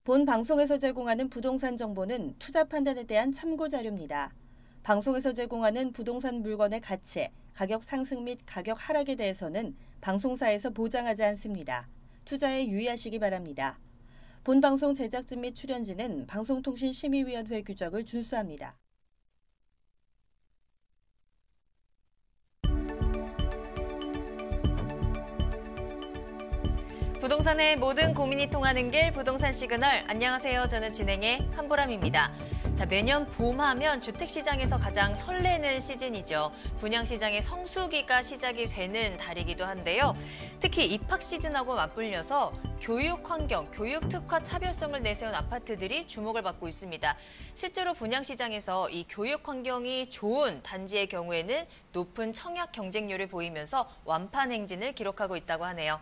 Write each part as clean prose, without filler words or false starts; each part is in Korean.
본 방송에서 제공하는 부동산 정보는 투자 판단에 대한 참고 자료입니다. 방송에서 제공하는 부동산 물건의 가치, 가격 상승 및 가격 하락에 대해서는 방송사에서 보장하지 않습니다. 투자에 유의하시기 바랍니다. 본 방송 제작진 및 출연진은 방송통신심의위원회 규정을 준수합니다. 부동산의 모든 고민이 통하는 길 부동산 시그널. 안녕하세요. 저는 진행의 한보람입니다. 자, 매년 봄하면 주택시장에서 가장 설레는 시즌이죠. 분양시장의 성수기가 시작이 되는 달이기도 한데요. 특히 입학 시즌하고 맞물려서 교육 환경, 교육 특화 차별성을 내세운 아파트들이 주목을 받고 있습니다. 실제로 분양시장에서 이 교육 환경이 좋은 단지의 경우에는 높은 청약 경쟁률을 보이면서 완판 행진을 기록하고 있다고 하네요.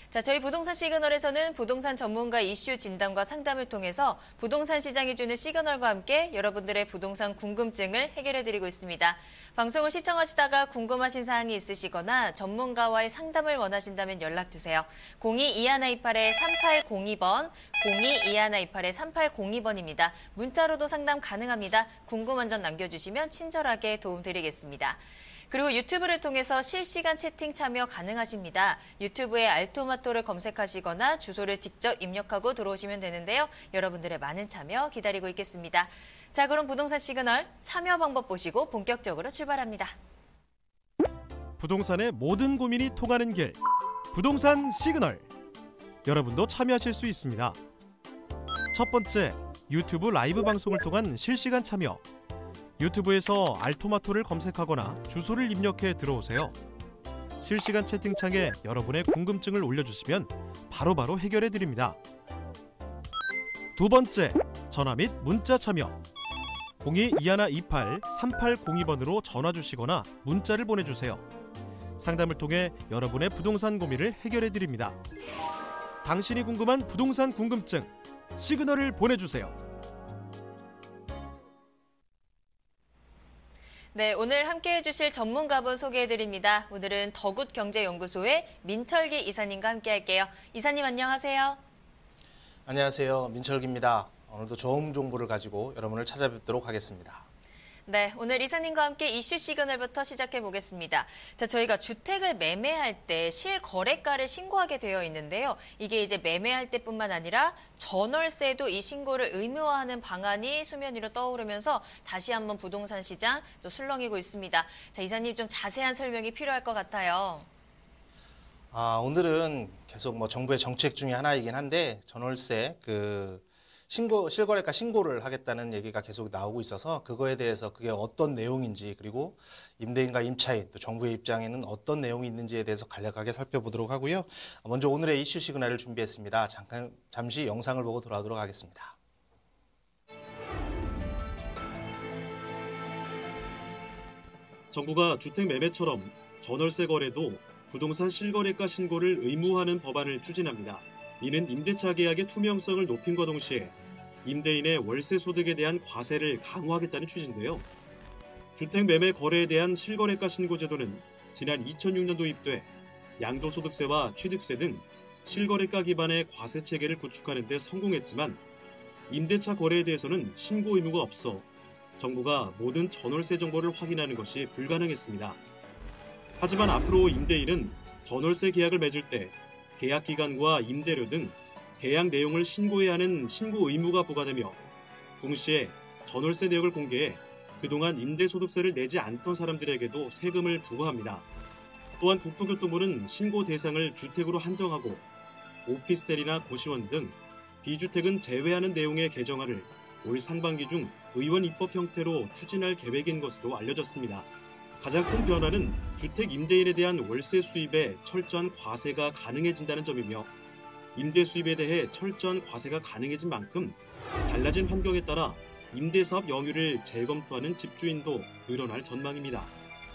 자, 저희 부동산 시그널에서는 부동산 전문가 이슈 진단과 상담을 통해서 부동산 시장이 주는 시그널과 함께 여러분들의 부동산 궁금증을 해결해드리고 있습니다. 방송을 시청하시다가 궁금하신 사항이 있으시거나 전문가와의 상담을 원하신다면 연락주세요. 02-2128-3802번, 02-2128-3802번입니다. 문자로도 상담 가능합니다. 궁금한 점 남겨주시면 친절하게 도움드리겠습니다. 그리고 유튜브를 통해서 실시간 채팅 참여 가능하십니다. 유튜브에 알토마토를 검색하시거나 주소를 직접 입력하고 들어오시면 되는데요. 여러분들의 많은 참여 기다리고 있겠습니다. 자, 그럼 부동산 시그널 참여 방법 보시고 본격적으로 출발합니다. 부동산의 모든 고민이 통하는 길, 부동산 시그널. 여러분도 참여하실 수 있습니다. 첫 번째, 유튜브 라이브 방송을 통한 실시간 참여. 유튜브에서 알토마토를 검색하거나 주소를 입력해 들어오세요. 실시간 채팅창에 여러분의 궁금증을 올려주시면 바로바로 해결해 드립니다. 두 번째, 전화 및 문자 참여. 02-2128-3802번으로 전화 주시거나 문자를 보내주세요. 상담을 통해 여러분의 부동산 고민을 해결해 드립니다. 당신이 궁금한 부동산 궁금증, 시그널을 보내주세요. 네, 오늘 함께해 주실 전문가분 소개해드립니다. 오늘은 더굿경제연구소의 민철기 이사님과 함께할게요. 이사님 안녕하세요. 안녕하세요. 민철기입니다. 오늘도 좋은 정보를 가지고 여러분을 찾아뵙도록 하겠습니다. 네, 오늘 이사님과 함께 이슈 시그널부터 시작해 보겠습니다. 자, 저희가 주택을 매매할 때 실거래가를 신고하게 되어 있는데요. 이게 이제 매매할 때뿐만 아니라 전월세도 이 신고를 의무화하는 방안이 수면 위로 떠오르면서 다시 한번 부동산 시장 또 술렁이고 있습니다. 자, 이사님 좀 자세한 설명이 필요할 것 같아요. 오늘은 계속 정부의 정책 중에 하나이긴 한데 전월세 실거래가 신고를 하겠다는 얘기가 계속 나오고 있어서 그거에 대해서 그게 어떤 내용인지, 그리고 임대인과 임차인 또 정부의 입장에는 어떤 내용이 있는지에 대해서 간략하게 살펴보도록 하고요. 먼저 오늘의 이슈 시그널을 준비했습니다. 잠시 영상을 보고 돌아오도록 하겠습니다. 정부가 주택 매매처럼 전월세 거래도 부동산 실거래가 신고를 의무화하는 법안을 추진합니다. 이는 임대차 계약의 투명성을 높임과 동시에 임대인의 월세 소득에 대한 과세를 강화하겠다는 취지인데요. 주택 매매 거래에 대한 실거래가 신고 제도는 지난 2006년 도입돼 양도소득세와 취득세 등 실거래가 기반의 과세 체계를 구축하는 데 성공했지만 임대차 거래에 대해서는 신고 의무가 없어 정부가 모든 전월세 정보를 확인하는 것이 불가능했습니다. 하지만 앞으로 임대인은 전월세 계약을 맺을 때 계약 기간과 임대료 등 계약 내용을 신고해야 하는 신고 의무가 부과되며 동시에 전월세 내역을 공개해 그동안 임대소득세를 내지 않던 사람들에게도 세금을 부과합니다. 또한 국토교통부는 신고 대상을 주택으로 한정하고 오피스텔이나 고시원 등 비주택은 제외하는 내용의 개정안을 올 상반기 중 의원 입법 형태로 추진할 계획인 것으로 알려졌습니다. 가장 큰 변화는 주택 임대인에 대한 월세 수입에 철저한 과세가 가능해진다는 점이며 임대 수입에 대해 철저한 과세가 가능해진 만큼 달라진 환경에 따라 임대사업 영유를 재검토하는 집주인도 늘어날 전망입니다.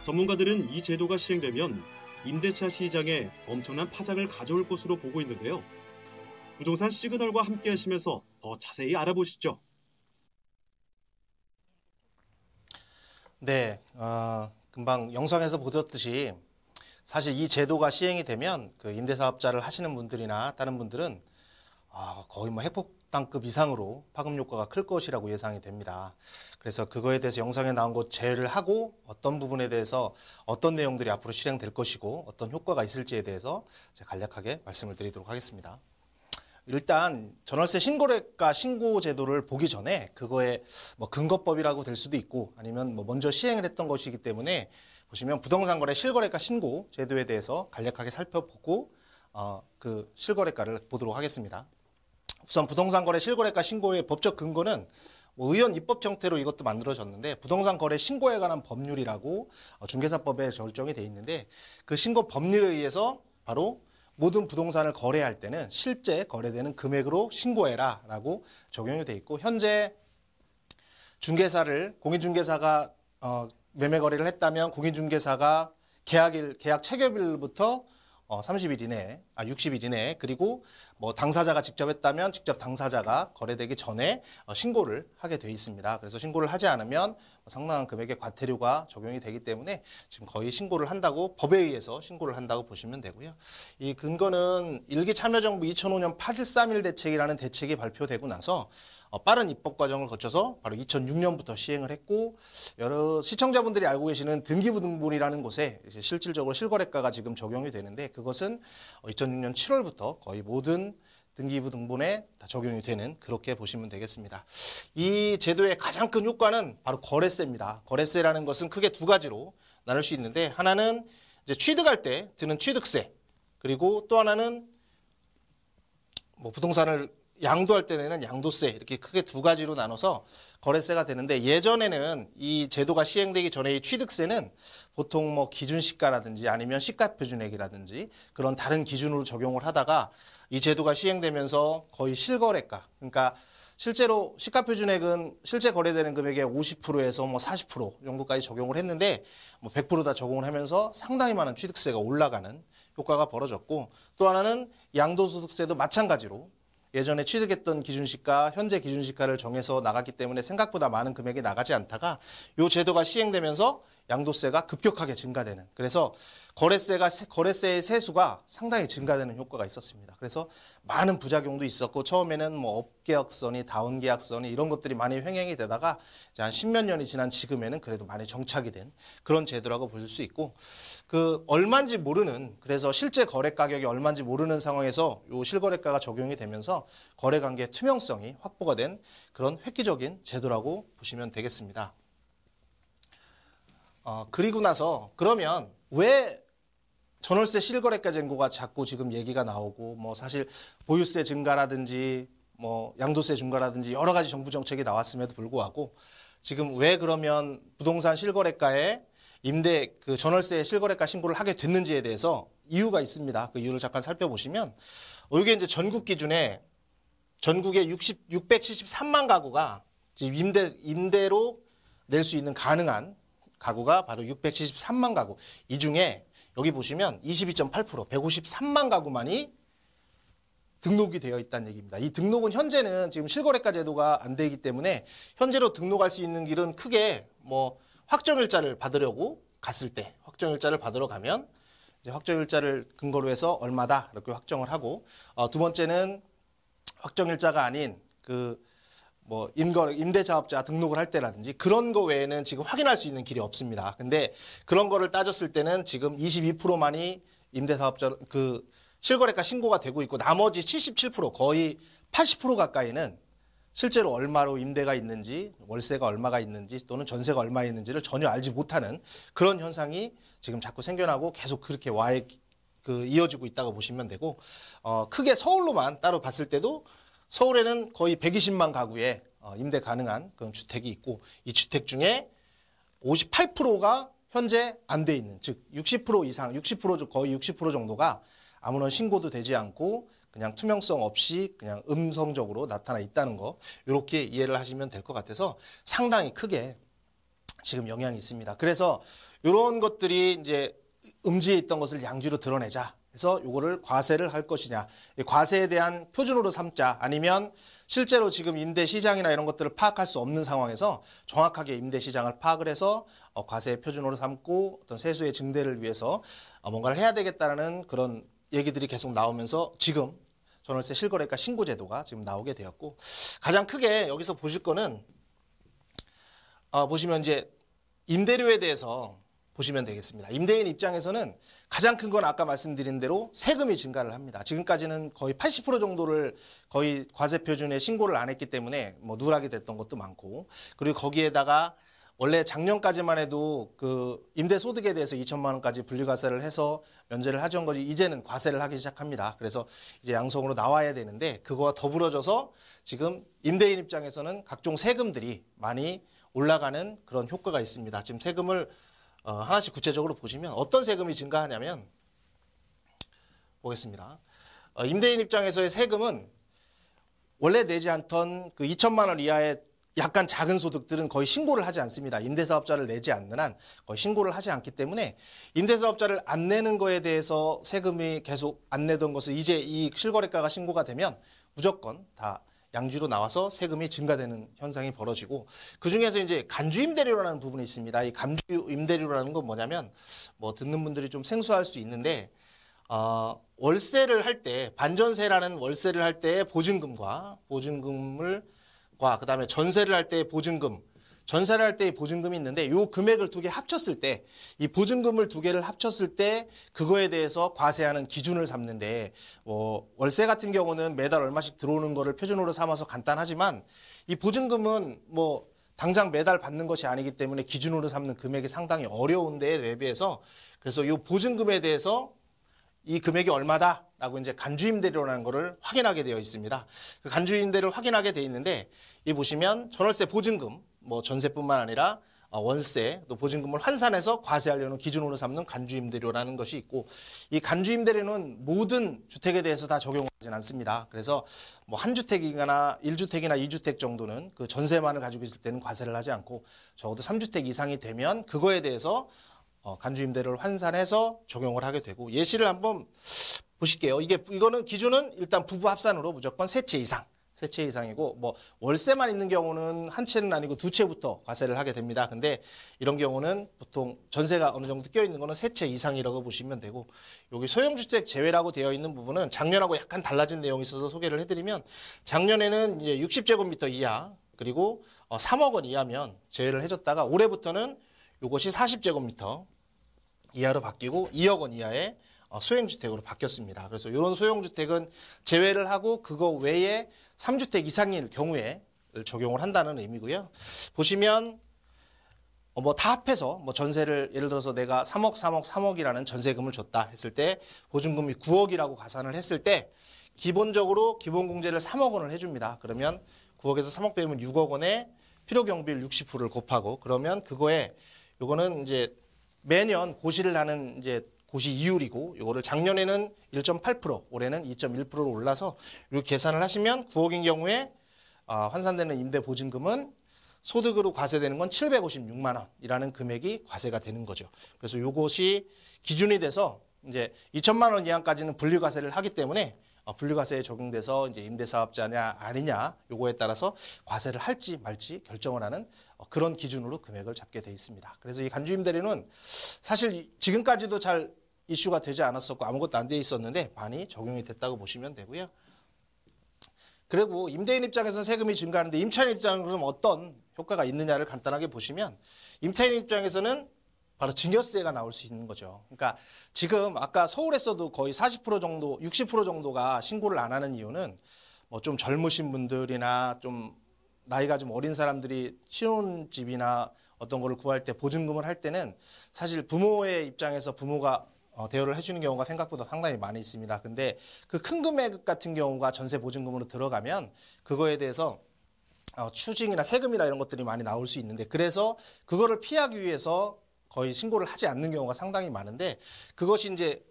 전문가들은 이 제도가 시행되면 임대차 시장에 엄청난 파장을 가져올 것으로 보고 있는데요. 부동산 시그널과 함께 하시면서 더 자세히 알아보시죠. 네, 금방 영상에서 보셨듯이 사실 이 제도가 시행이 되면 그 임대사업자를 하시는 분들이나 다른 분들은 거의 뭐 땅급 이상으로 파급 효과가 클 것이라고 예상이 됩니다. 그래서 그거에 대해서 영상에 나온 것 제외를 하고 어떤 부분에 대해서 어떤 내용들이 앞으로 실행될 것이고 어떤 효과가 있을지에 대해서 제가 간략하게 말씀을 드리도록 하겠습니다. 일단 전월세 신고래가 신고 제도를 보기 전에 그거의 뭐 근거법이라고 될 수도 있고 아니면 뭐 먼저 시행을 했던 것이기 때문에 보시면 부동산 거래 실거래가 신고 제도에 대해서 간략하게 살펴보고 그 실거래가를 보도록 하겠습니다. 우선 부동산 거래 실거래가 신고의 법적 근거는 뭐 의원 입법 형태로 이것도 만들어졌는데 부동산 거래 신고에 관한 법률이라고 중개사법에 결정이 돼 있는데 그 신고 법률에 의해서 바로 모든 부동산을 거래할 때는 실제 거래되는 금액으로 신고해라 라고 적용이 돼 있고 현재 중개사를 공인중개사가 매매 거래를 했다면 공인중개사가 계약 체결일부터 30일 이내에, 60일 이내에 그리고 뭐 당사자가 직접 했다면 직접 당사자가 거래되기 전에 신고를 하게 돼 있습니다. 그래서 신고를 하지 않으면 상당한 금액의 과태료가 적용이 되기 때문에 지금 거의 신고를 한다고 법에 의해서 신고를 한다고 보시면 되고요. 이 근거는 일기 참여정부 2005년 8.131 대책이라는 대책이 발표되고 나서 빠른 입법 과정을 거쳐서 바로 2006년부터 시행을 했고 여러 시청자분들이 알고 계시는 등기부등본이라는 곳에 이제 실질적으로 실거래가가 지금 적용이 되는데 그것은 2006년 7월부터 거의 모든 등기부등본에 다 적용이 되는 그렇게 보시면 되겠습니다. 이 제도의 가장 큰 효과는 바로 거래세입니다. 거래세라는 것은 크게 두 가지로 나눌 수 있는데 하나는 이제 취득할 때 드는 취득세 그리고 또 하나는 뭐 부동산을 양도할 때 내는 양도세 이렇게 크게 두 가지로 나눠서 거래세가 되는데 예전에는 이 제도가 시행되기 전에 이 취득세는 보통 뭐 기준시가라든지 아니면 시가표준액이라든지 그런 다른 기준으로 적용을 하다가 이 제도가 시행되면서 거의 실거래가 그러니까 실제로 시가표준액은 실제 거래되는 금액의 50%에서 뭐 40% 정도까지 적용을 했는데 뭐 100% 다 적용을 하면서 상당히 많은 취득세가 올라가는 효과가 벌어졌고 또 하나는 양도소득세도 마찬가지로 예전에 취득했던 기준시가, 현재 기준시가를 정해서 나갔기 때문에 생각보다 많은 금액이 나가지 않다가 이 제도가 시행되면서 양도세가 급격하게 증가되는 그래서 거래세의 세수가 상당히 증가되는 효과가 있었습니다. 그래서 많은 부작용도 있었고 처음에는 뭐 업계약선이 다운계약선이 이런 것들이 많이 횡행이 되다가 이제 한 10몇 년이 지난 지금에는 그래도 많이 정착이 된 그런 제도라고 볼 수 있고 그 얼마인지 모르는 그래서 실제 거래 가격이 얼마인지 모르는 상황에서 요 실거래가가 적용이 되면서 거래 관계의 투명성이 확보가 된 그런 획기적인 제도라고 보시면 되겠습니다. 그리고 나서 그러면 왜 전월세 실거래가 쟁고가 자꾸 지금 얘기가 나오고 뭐 사실 보유세 증가라든지 뭐 양도세 증가라든지 여러 가지 정부 정책이 나왔음에도 불구하고 지금 왜 그러면 부동산 실거래가에 그 전월세 실거래가 신고를 하게 됐는지에 대해서 이유가 있습니다. 그 이유를 잠깐 살펴보시면 이게 이제 전국 기준에 전국에 673만 가구가 지금 임대로 낼 수 있는 가능한 가구가 바로 673만 가구. 이 중에 여기 보시면 22.8% 153만 가구만이 등록이 되어 있다는 얘기입니다. 이 등록은 현재는 지금 실거래가 제도가 안 되기 때문에 현재로 등록할 수 있는 길은 크게 뭐 확정일자를 받으려고 갔을 때 확정일자를 받으러 가면 이제 확정일자를 근거로 해서 얼마다 이렇게 확정을 하고 두 번째는 확정일자가 아닌 뭐 임대사업자 등록을 할 때라든지 그런 거 외에는 지금 확인할 수 있는 길이 없습니다. 근데 그런 거를 따졌을 때는 지금 22%만이 임대사업자 실거래가 신고가 되고 있고 나머지 77% 거의 80% 가까이는 실제로 얼마로 임대가 있는지 월세가 얼마가 있는지 또는 전세가 얼마 있는지를 전혀 알지 못하는 그런 현상이 지금 자꾸 생겨나고 계속 그렇게 이어지고 있다고 보시면 되고 크게 서울로만 따로 봤을 때도 서울에는 거의 120만 가구에 임대 가능한 그런 주택이 있고 이 주택 중에 58%가 현재 안 돼 있는 즉 60% 이상 60% 거의 60% 정도가 아무런 신고도 되지 않고 그냥 투명성 없이 그냥 음성적으로 나타나 있다는 거 이렇게 이해를 하시면 될 것 같아서 상당히 크게 지금 영향이 있습니다. 그래서 이런 것들이 이제 음지에 있던 것을 양지로 드러내자. 그래서 이거를 과세를 할 것이냐. 과세에 대한 표준으로 삼자 아니면 실제로 지금 임대 시장이나 이런 것들을 파악할 수 없는 상황에서 정확하게 임대 시장을 파악을 해서 과세의 표준으로 삼고 어떤 세수의 증대를 위해서 뭔가를 해야 되겠다는 그런 얘기들이 계속 나오면서 지금 전월세 실거래가 신고제도가 지금 나오게 되었고, 가장 크게 여기서 보실 거는 보시면 이제 임대료에 대해서 보시면 되겠습니다. 임대인 입장에서는 가장 큰 건 아까 말씀드린 대로 세금이 증가를 합니다. 지금까지는 거의 80% 정도를 거의 과세 표준에 신고를 안 했기 때문에 뭐 누락이 됐던 것도 많고, 그리고 거기에다가 원래 작년까지만 해도 그 임대 소득에 대해서 2천만 원까지 분리과세를 해서 면제를 하던 거지, 이제는 과세를 하기 시작합니다. 그래서 이제 양성으로 나와야 되는데, 그거와 더불어져서 지금 임대인 입장에서는 각종 세금들이 많이 올라가는 그런 효과가 있습니다. 지금 세금을 하나씩 구체적으로 보시면 어떤 세금이 증가하냐면, 보겠습니다. 임대인 입장에서의 세금은 원래 내지 않던 그 2천만 원 이하의 약간 작은 소득들은 거의 신고를 하지 않습니다. 임대사업자를 내지 않는 한 거의 신고를 하지 않기 때문에, 임대사업자를 안 내는 거에 대해서 세금이 계속 안 내던 것을 이제 이 실거래가가 신고가 되면 무조건 다 양지로 나와서 세금이 증가되는 현상이 벌어지고, 그중에서 이제 간주임대료라는 부분이 있습니다. 이 간주임대료라는 건 뭐냐면, 뭐 듣는 분들이 좀 생소할 수 있는데, 월세를 할 때, 반전세라는 월세를 할 때의 보증금과 그다음에 전세를 할 때의 보증금, 전세를 할 때의 보증금이 있는데, 이 금액을 두 개 합쳤을 때, 이 보증금을 두 개를 합쳤을 때 그거에 대해서 과세하는 기준을 삼는데, 월세 같은 경우는 매달 얼마씩 들어오는 거를 표준으로 삼아서 간단하지만, 이 보증금은 뭐 당장 매달 받는 것이 아니기 때문에 기준으로 삼는 금액이 상당히 어려운 데에 대비해서, 그래서 이 보증금에 대해서 이 금액이 얼마다라고 이제 간주임대료라는 거를 확인하게 되어 있습니다. 그 간주임대료를 확인하게 되어 있는데, 이 보시면 전월세 보증금, 뭐 전세뿐만 아니라 월세, 또 보증금을 환산해서 과세하려는 기준으로 삼는 간주임대료라는 것이 있고, 이 간주임대료는 모든 주택에 대해서 다 적용하지는 않습니다. 그래서 뭐 한 주택이나 1주택이나 2주택 정도는 그 전세만을 가지고 있을 때는 과세를 하지 않고, 적어도 3주택 이상이 되면 그거에 대해서 간주임대료를 환산해서 적용을 하게 되고, 예시를 한번 보실게요. 이거는 기준은 일단 부부 합산으로 무조건 세 채 이상이고, 뭐 월세만 있는 경우는 한 채는 아니고 두 채부터 과세를 하게 됩니다. 근데 이런 경우는 보통 전세가 어느 정도 껴 있는 거는 세 채 이상이라고 보시면 되고, 여기 소형주택 제외라고 되어 있는 부분은 작년하고 약간 달라진 내용이 있어서 소개를 해드리면, 작년에는 이제 60제곱미터 이하, 그리고 3억 원 이하면 제외를 해줬다가, 올해부터는 이것이 40제곱미터 이하로 바뀌고 2억 원 이하의 소형주택으로 바뀌었습니다. 그래서 이런 소형주택은 제외를 하고 그거 외에 3주택 이상일 경우에 적용을 한다는 의미고요. 보시면 뭐 다 합해서 뭐 전세를 예를 들어서 내가 3억이라는 전세금을 줬다 했을 때, 보증금이 9억이라고 가산을 했을 때 기본적으로 기본공제를 3억 원을 해줍니다. 그러면 9억에서 3억 빼면 6억 원에 필요경비율 60%를 곱하고, 그러면 그거에 요거는 이제 매년 고시를 하는 이제 고시 이율이고, 요거를 작년에는 1.8%, 올해는 2.1%로 올라서 이렇게 계산을 하시면 9억인 경우에 환산되는 임대 보증금은 소득으로 과세되는 건 756만 원이라는 금액이 과세가 되는 거죠. 그래서 요것이 기준이 돼서 이제 2천만 원 이하까지는 분리과세를 하기 때문에, 분리과세에 적용돼서 이제 임대사업자냐 아니냐 요거에 따라서 과세를 할지 말지 결정을 하는 그런 기준으로 금액을 잡게 돼 있습니다. 그래서 이 간주임대료는 사실 지금까지도 잘 이슈가 되지 않았었고 아무것도 안 돼 있었는데 많이 적용이 됐다고 보시면 되고요. 그리고 임대인 입장에서는 세금이 증가하는데, 임차인 입장에서는 어떤 효과가 있느냐를 간단하게 보시면, 임차인 입장에서는 바로 증여세가 나올 수 있는 거죠. 그러니까 지금 아까 서울에서도 거의 40% 정도, 60% 정도가 신고를 안 하는 이유는, 뭐 좀 젊으신 분들이나 좀 나이가 좀 어린 사람들이 신혼집이나 어떤 거를 구할 때 보증금을 할 때는 사실 부모의 입장에서 부모가 대여를 해주는 경우가 생각보다 상당히 많이 있습니다. 근데 그 큰 금액 같은 경우가 전세 보증금으로 들어가면 그거에 대해서 추징이나 세금이나 이런 것들이 많이 나올 수 있는데, 그래서 그거를 피하기 위해서 거의 신고를 하지 않는 경우가 상당히 많은데, 그것이 이제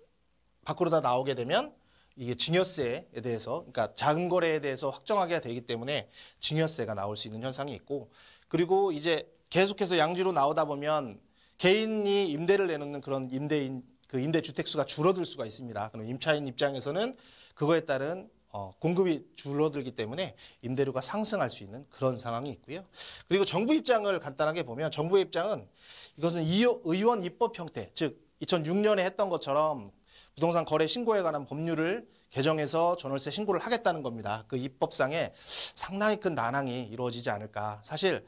밖으로 다 나오게 되면 이게 증여세에 대해서, 그러니까 작은 거래에 대해서 확정하게 되기 때문에 증여세가 나올 수 있는 현상이 있고, 그리고 이제 계속해서 양지로 나오다 보면 개인이 임대를 내놓는 그런 임대 주택수가 줄어들 수가 있습니다. 그럼 임차인 입장에서는 그거에 따른 공급이 줄어들기 때문에 임대료가 상승할 수 있는 그런 상황이 있고요. 그리고 정부 입장을 간단하게 보면, 정부의 입장은 이것은 의원 입법 형태, 즉 2006년에 했던 것처럼 부동산 거래 신고에 관한 법률을 개정해서 전월세 신고를 하겠다는 겁니다. 그 입법상에 상당히 큰 난항이 이루어지지 않을까. 사실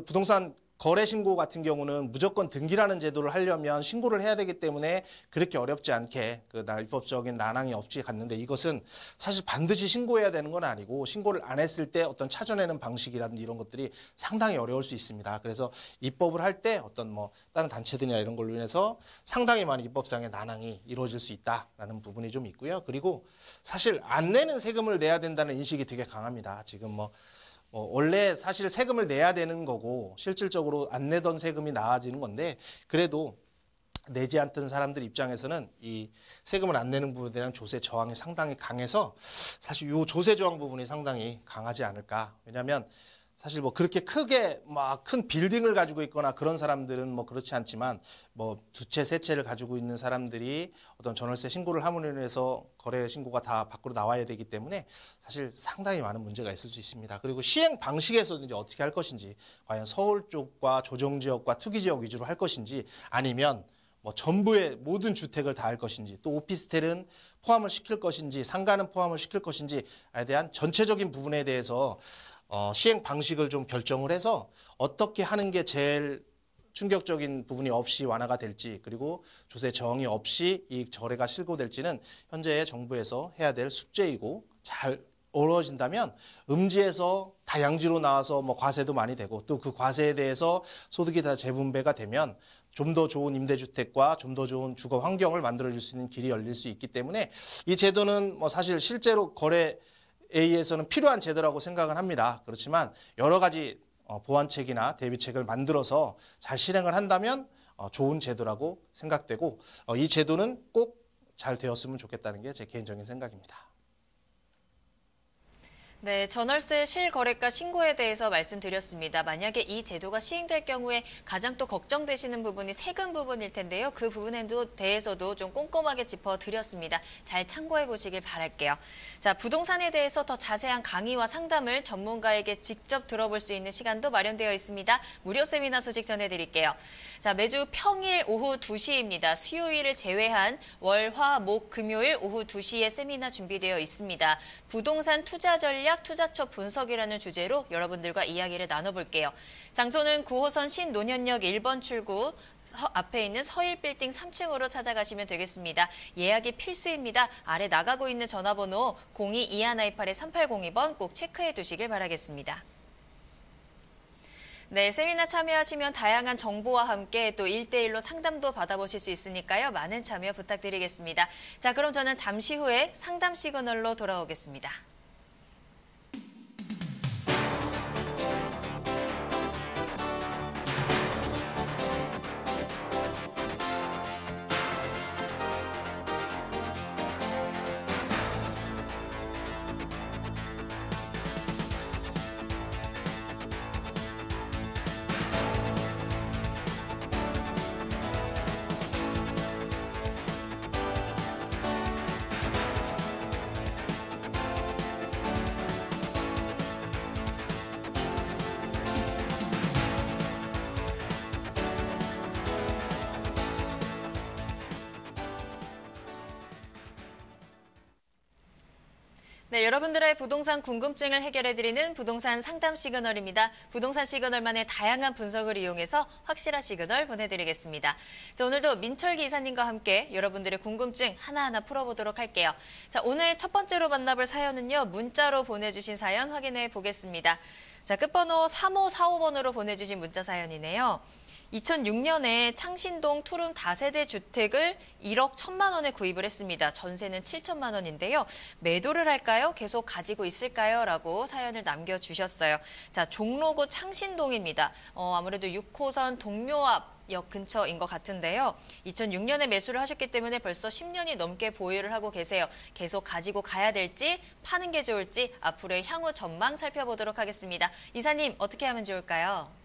부동산 거래 신고 같은 경우는 무조건 등기라는 제도를 하려면 신고를 해야 되기 때문에 그렇게 어렵지 않게 입법적인 난항이 없이 갔는데, 이것은 사실 반드시 신고해야 되는 건 아니고 신고를 안 했을 때 어떤 찾아내는 방식이라든지 이런 것들이 상당히 어려울 수 있습니다. 그래서 입법을 할 때 어떤 다른 단체들이나 이런 걸로 인해서 상당히 많은 입법상의 난항이 이루어질 수 있다라는 부분이 좀 있고요. 그리고 사실 안 내는 세금을 내야 된다는 인식이 되게 강합니다. 지금 원래 사실 세금을 내야 되는 거고 실질적으로 안 내던 세금이 나아지는 건데, 그래도 내지 않던 사람들 입장에서는 이 세금을 안 내는 부분에 대한 조세 저항이 상당히 강해서 사실 이 조세 저항 부분이 상당히 강하지 않을까. 왜냐하면 사실 그렇게 크게 큰 빌딩을 가지고 있거나 그런 사람들은 그렇지 않지만 두 채, 세 채를 가지고 있는 사람들이 어떤 전월세 신고를 함으로 인해서 거래 신고가 다 밖으로 나와야 되기 때문에 사실 상당히 많은 문제가 있을 수 있습니다. 그리고 시행 방식에서는 이제 어떻게 할 것인지, 과연 서울 쪽과 조정지역과 투기지역 위주로 할 것인지, 아니면 전부의 모든 주택을 다 할 것인지, 또 오피스텔은 포함을 시킬 것인지, 상가는 포함을 시킬 것인지에 대한 전체적인 부분에 대해서 시행 방식을 좀 결정을 해서 어떻게 하는 게 제일 충격적인 부분이 없이 완화가 될지, 그리고 조세 저항이 없이 이 거래가 실고될지는 현재 정부에서 해야 될 숙제이고, 잘 어우러진다면 음지에서 다 양지로 나와서 과세도 많이 되고, 또 그 과세에 대해서 소득이 다 재분배가 되면 좀 더 좋은 임대주택과 좀 더 좋은 주거 환경을 만들어줄 수 있는 길이 열릴 수 있기 때문에 이 제도는 사실 실제로 거래에 의해서는 필요한 제도라고 생각을 합니다. 그렇지만 여러 가지 보완책이나 대비책을 만들어서 잘 실행을 한다면 좋은 제도라고 생각되고, 이 제도는 꼭 잘 되었으면 좋겠다는 게 제 개인적인 생각입니다. 네, 전월세 실거래가 신고에 대해서 말씀드렸습니다. 만약에 이 제도가 시행될 경우에 가장 또 걱정되시는 부분이 세금 부분일 텐데요. 그 부분에 대해서도 좀 꼼꼼하게 짚어드렸습니다. 잘 참고해 보시길 바랄게요. 자, 부동산에 대해서 더 자세한 강의와 상담을 전문가에게 직접 들어볼 수 있는 시간도 마련되어 있습니다. 무료 세미나 소식 전해드릴게요. 자, 매주 평일 오후 2시입니다. 수요일을 제외한 월, 화, 목, 금요일 오후 2시에 세미나 준비되어 있습니다. 부동산 투자 전략 투자처 분석이라는 주제로 여러분들과 이야기를 나눠볼게요. 장소는 9호선 신논현역 1번 출구 앞에 있는 서일빌딩 3층으로 찾아가시면 되겠습니다. 예약이 필수입니다. 아래 나가고 있는 전화번호 02-2128-3802번 꼭 체크해 두시길 바라겠습니다. 네, 세미나 참여하시면 다양한 정보와 함께 또 1대1로 상담도 받아보실 수 있으니까요. 많은 참여 부탁드리겠습니다. 자, 그럼 저는 잠시 후에 상담 시그널로 돌아오겠습니다. 네, 여러분들의 부동산 궁금증을 해결해드리는 부동산 상담 시그널입니다. 부동산 시그널만의 다양한 분석을 이용해서 확실한 시그널 보내드리겠습니다. 자, 오늘도 민철기 이사님과 함께 여러분들의 궁금증 하나하나 풀어보도록 할게요. 자, 오늘 첫 번째로 만나볼 사연은요. 문자로 보내주신 사연 확인해 보겠습니다. 자, 끝번호 3545번으로 보내주신 문자 사연이네요. 2006년에 창신동 투룸 다세대 주택을 1억 1천만 원에 구입을 했습니다. 전세는 7천만 원인데요. 매도를 할까요? 계속 가지고 있을까요? 라고 사연을 남겨주셨어요. 자, 종로구 창신동입니다. 아무래도 6호선 동묘앞역 근처인 것 같은데요. 2006년에 매수를 하셨기 때문에 벌써 10년이 넘게 보유를 하고 계세요. 계속 가지고 가야 될지 파는 게 좋을지 앞으로의 향후 전망 살펴보도록 하겠습니다. 이사님, 어떻게 하면 좋을까요?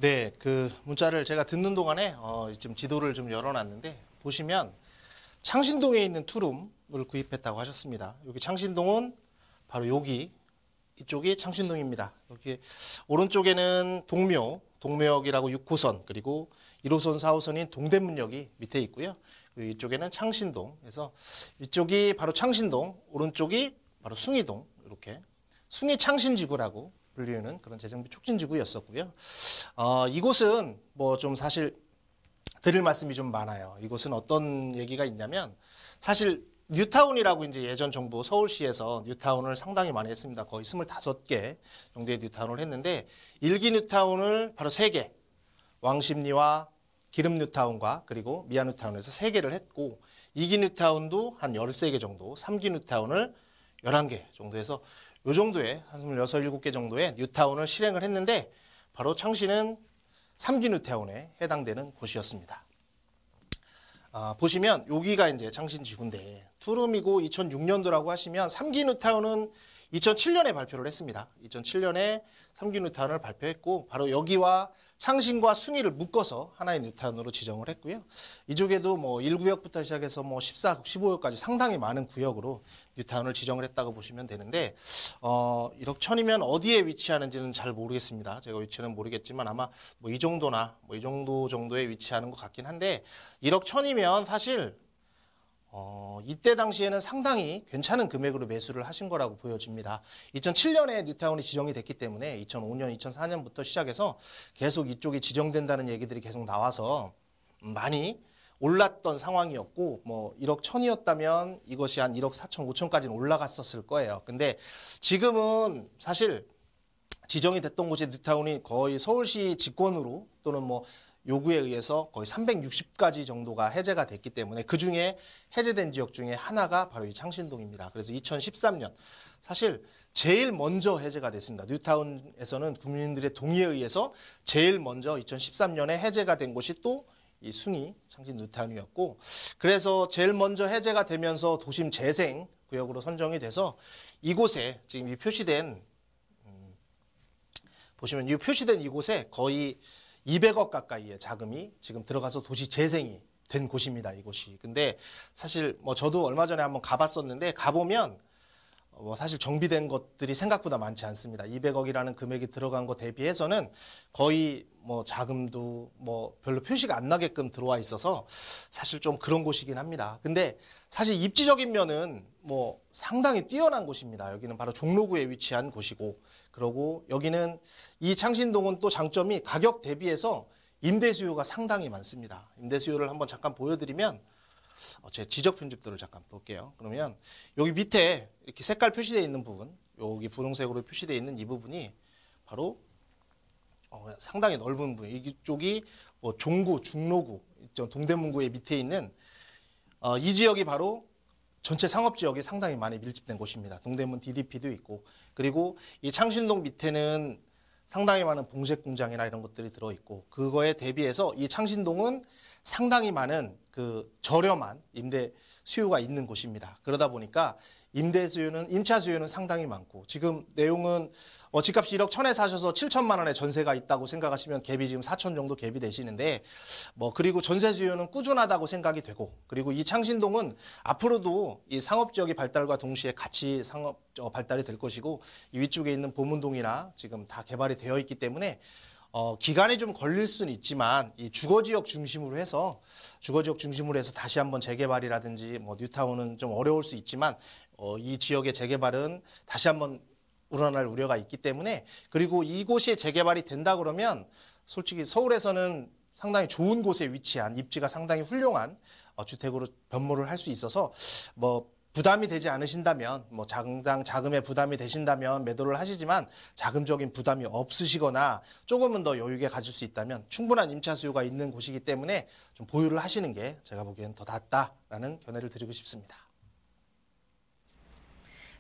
네, 그 문자를 제가 듣는 동안에 지금 지도를 좀 열어놨는데 보시면 창신동에 있는 투룸을 구입했다고 하셨습니다. 여기 창신동은 바로 이쪽이 창신동입니다. 여기 오른쪽에는 동묘역이라고 6호선, 그리고 1호선, 4호선인 동대문역이 밑에 있고요. 그리고 이쪽에는 창신동에서 이쪽이 바로 창신동, 오른쪽이 바로 숭이동 이렇게 숭이 창신지구라고 불리는 그런 재정비 촉진지구였었고요. 이곳은 뭐 좀 사실 드릴 말씀이 좀 많아요. 이곳은 어떤 얘기가 있냐면 사실 뉴타운이라고 이제 예전 정부 서울시에서 뉴타운을 상당히 많이 했습니다. 거의 25개 정도의 뉴타운을 했는데 1기 뉴타운을 바로 3개, 왕십리와 기름 뉴타운과 그리고 미아 뉴타운에서 3개를 했고 2기 뉴타운도 한 13개 정도, 3기 뉴타운을 11개 정도 해서 요 정도의 한 26, 7개 정도의 뉴타운을 실행을 했는데 바로 창시는 3기 뉴타운에 해당되는 곳이었습니다. 보시면 여기가 이제 창신지구인데 투룸이고 2006년도라고 하시면 3기 뉴타운은 2007년에 발표를 했습니다. 2007년에 3기 뉴타운을 발표했고 바로 여기와 창신과 숭이를 묶어서 하나의 뉴타운으로 지정을 했고요. 이쪽에도 뭐 1구역부터 시작해서 뭐 14, 15구역까지 상당히 많은 구역으로 뉴타운을 지정을 했다고 보시면 되는데 1억 1000이면 어디에 위치하는지는 잘 모르겠습니다. 제가 위치는 모르겠지만 아마 뭐 이 정도나 뭐 이 정도에 위치하는 것 같긴 한데 1억 1000이면 사실 이때 당시에는 상당히 괜찮은 금액으로 매수를 하신 거라고 보여집니다. 2007년에 뉴타운이 지정이 됐기 때문에 2005년, 2004년부터 시작해서 계속 이쪽이 지정된다는 얘기들이 계속 나와서 많이 올랐던 상황이었고 뭐 1억 1000이었다면 이것이 한 1억 4천, 5천까지는 올라갔었을 거예요. 근데 지금은 사실 지정이 됐던 곳의 뉴타운이 거의 서울시 직권으로 또는 뭐 요구에 의해서 거의 360가지 정도가 해제가 됐기 때문에 그중에 해제된 지역 중에 하나가 바로 이 창신동입니다. 그래서 2013년 사실 제일 먼저 해제가 됐습니다. 뉴타운에서는 국민들의 동의에 의해서 제일 먼저 2013년에 해제가 된 곳이 또 이 숭이 창신 뉴타운이었고 그래서 제일 먼저 해제가 되면서 도심 재생 구역으로 선정이 돼서 이곳에 지금 이 표시된 보시면 이 표시된 이곳에 거의 200억 가까이의 자금이 지금 들어가서 도시 재생이 된 곳입니다. 이곳이. 근데 사실 뭐 저도 얼마 전에 한번 가봤었는데 가보면 뭐 사실 정비된 것들이 생각보다 많지 않습니다. 200억이라는 금액이 들어간 것 대비해서는 거의 뭐 자금도 뭐 별로 표시가 안 나게끔 들어와 있어서 사실 좀 그런 곳이긴 합니다. 근데 사실 입지적인 면은 뭐 상당히 뛰어난 곳입니다. 여기는 바로 종로구에 위치한 곳이고 그리고 여기는 이 창신동은 또 장점이 가격 대비해서 임대 수요가 상당히 많습니다. 임대 수요를 한번 잠깐 보여드리면 제 지적 편집도를 잠깐 볼게요. 그러면 여기 밑에 이렇게 색깔 표시되어 있는 부분, 여기 분홍색으로 표시되어 있는 이 부분이 바로 상당히 넓은 부분. 이쪽이 뭐 종구, 중로구, 동대문구의 밑에 있는 이 지역이 바로 전체 상업지역이 상당히 많이 밀집된 곳입니다. 동대문 DDP도 있고 그리고 이 창신동 밑에는 상당히 많은 봉색 공장이나 이런 것들이 들어있고 그거에 대비해서 이 창신동은 상당히 많은 그 저렴한 임대 수요가 있는 곳입니다. 그러다 보니까 임대 수요는 임차 수요는 상당히 많고 지금 내용은 집값이 1억 1000에 사셔서 7천만 원의 전세가 있다고 생각하시면 갭이 지금 4천 정도 갭이 되시는데 뭐 그리고 전세 수요는 꾸준하다고 생각이 되고 그리고 이 창신동은 앞으로도 이 상업 지역의 발달과 동시에 같이 상업 발달이 될 것이고 이 위쪽에 있는 보문동이나 지금 다 개발이 되어 있기 때문에 기간이 좀 걸릴 수는 있지만 이 주거지역 중심으로 해서 다시 한번 재개발이라든지 뭐 뉴타운은 좀 어려울 수 있지만 이 지역의 재개발은 다시 한번 우러날 우려가 있기 때문에 그리고 이곳이 재개발이 된다 그러면 솔직히 서울에서는 상당히 좋은 곳에 위치한 입지가 상당히 훌륭한 주택으로 변모를 할 수 있어서 뭐 부담이 되지 않으신다면 뭐 당장 자금에 부담이 되신다면 매도를 하시지만 자금적인 부담이 없으시거나 조금은 더 여유 있게 가질 수 있다면 충분한 임차 수요가 있는 곳이기 때문에 좀 보유를 하시는 게 제가 보기엔 더 낫다라는 견해를 드리고 싶습니다.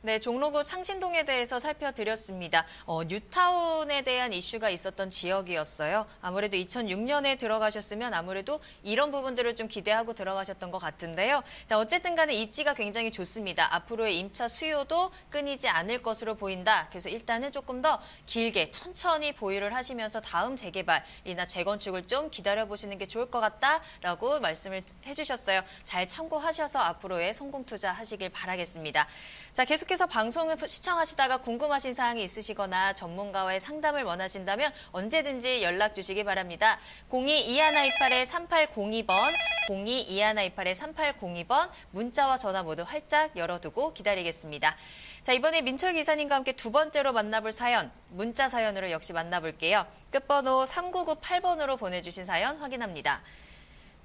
네, 종로구 창신동에 대해서 살펴드렸습니다. 뉴타운에 대한 이슈가 있었던 지역이었어요. 아무래도 2006년에 들어가셨으면 아무래도 이런 부분들을 좀 기대하고 들어가셨던 것 같은데요. 자, 어쨌든 간에 입지가 굉장히 좋습니다. 앞으로의 임차 수요도 끊이지 않을 것으로 보인다. 그래서 일단은 조금 더 길게 천천히 보유를 하시면서 다음 재개발이나 재건축을 좀 기다려보시는 게 좋을 것 같다라고 말씀을 해주셨어요. 잘 참고하셔서 앞으로의 성공 투자하시길 바라겠습니다. 자, 계속해서 계속해서 방송을 시청하시다가 궁금하신 사항이 있으시거나 전문가와의 상담을 원하신다면 언제든지 연락 주시기 바랍니다. 02-2128-3802번, 02-2128-3802번 문자와 전화 모두 활짝 열어두고 기다리겠습니다. 자, 이번에 민철 기사님과 함께 두 번째로 만나볼 사연, 문자 사연으로 역시 만나볼게요. 끝번호 3998번으로 보내주신 사연 확인합니다.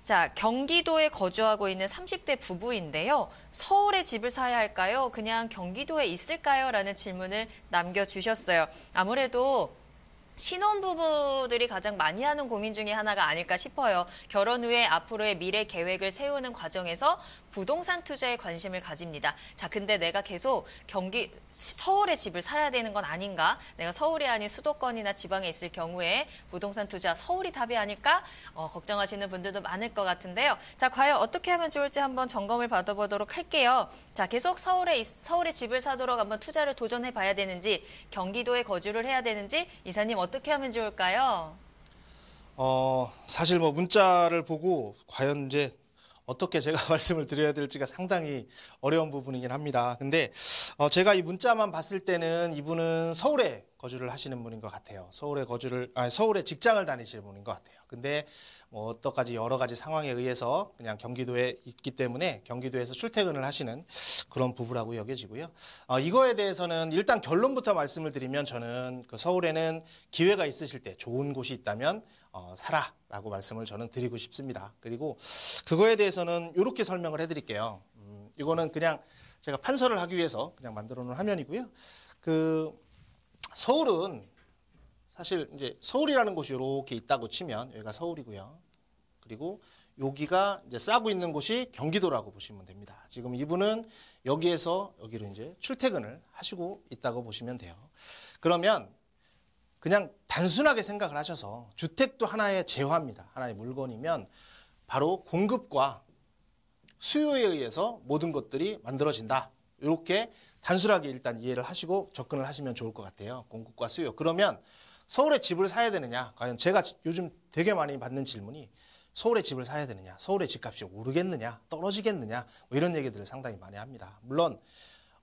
자, 경기도에 거주하고 있는 30대 부부인데요. 서울에 집을 사야 할까요? 그냥 경기도에 있을까요? 라는 질문을 남겨주셨어요. 아무래도 신혼부부들이 가장 많이 하는 고민 중에 하나가 아닐까 싶어요. 결혼 후에 앞으로의 미래 계획을 세우는 과정에서 부동산 투자에 관심을 가집니다. 자, 근데 내가 계속 서울에 집을 살아야 되는 건 아닌가? 내가 서울이 아닌 수도권이나 지방에 있을 경우에 부동산 투자 서울이 답이 아닐까? 걱정하시는 분들도 많을 것 같은데요. 자, 과연 어떻게 하면 좋을지 한번 점검을 받아보도록 할게요. 자, 계속 서울에 집을 사도록 한번 투자를 도전해 봐야 되는지, 경기도에 거주를 해야 되는지, 이사님 어떻게 하면 좋을까요? 사실 뭐 문자를 보고 과연 이제 어떻게 제가 말씀을 드려야 될지가 상당히 어려운 부분이긴 합니다. 근데 제가 이 문자만 봤을 때는 이분은 서울에 거주를 하시는 분인 것 같아요. 서울에 직장을 다니시는 분인 것 같아요. 근데 뭐 어떠까지 여러 가지 상황에 의해서 그냥 경기도에 있기 때문에 경기도에서 출퇴근을 하시는 그런 부부라고 여겨지고요. 이거에 대해서는 일단 결론부터 말씀을 드리면 저는 그 서울에는 기회가 있으실 때 좋은 곳이 있다면 사라라고 말씀을 저는 드리고 싶습니다. 그리고 그거에 대해서는 이렇게 설명을 해드릴게요. 이거는 그냥 제가 판서를 하기 위해서 그냥 만들어 놓은 화면이고요. 서울은 사실 이제 서울이라는 곳이 이렇게 있다고 치면 여기가 서울이고요. 그리고 여기가 이제 싸고 있는 곳이 경기도라고 보시면 됩니다. 지금 이분은 여기에서 여기로 이제 출퇴근을 하시고 있다고 보시면 돼요. 그러면 그냥 단순하게 생각을 하셔서 주택도 하나의 재화입니다. 하나의 물건이면 바로 공급과 수요에 의해서 모든 것들이 만들어진다. 이렇게 단순하게 일단 이해를 하시고 접근을 하시면 좋을 것 같아요. 공급과 수요. 그러면 서울에 집을 사야 되느냐? 과연 제가 요즘 되게 많이 받는 질문이 서울에 집을 사야 되느냐? 서울의 집값이 오르겠느냐? 떨어지겠느냐? 뭐 이런 얘기들을 상당히 많이 합니다. 물론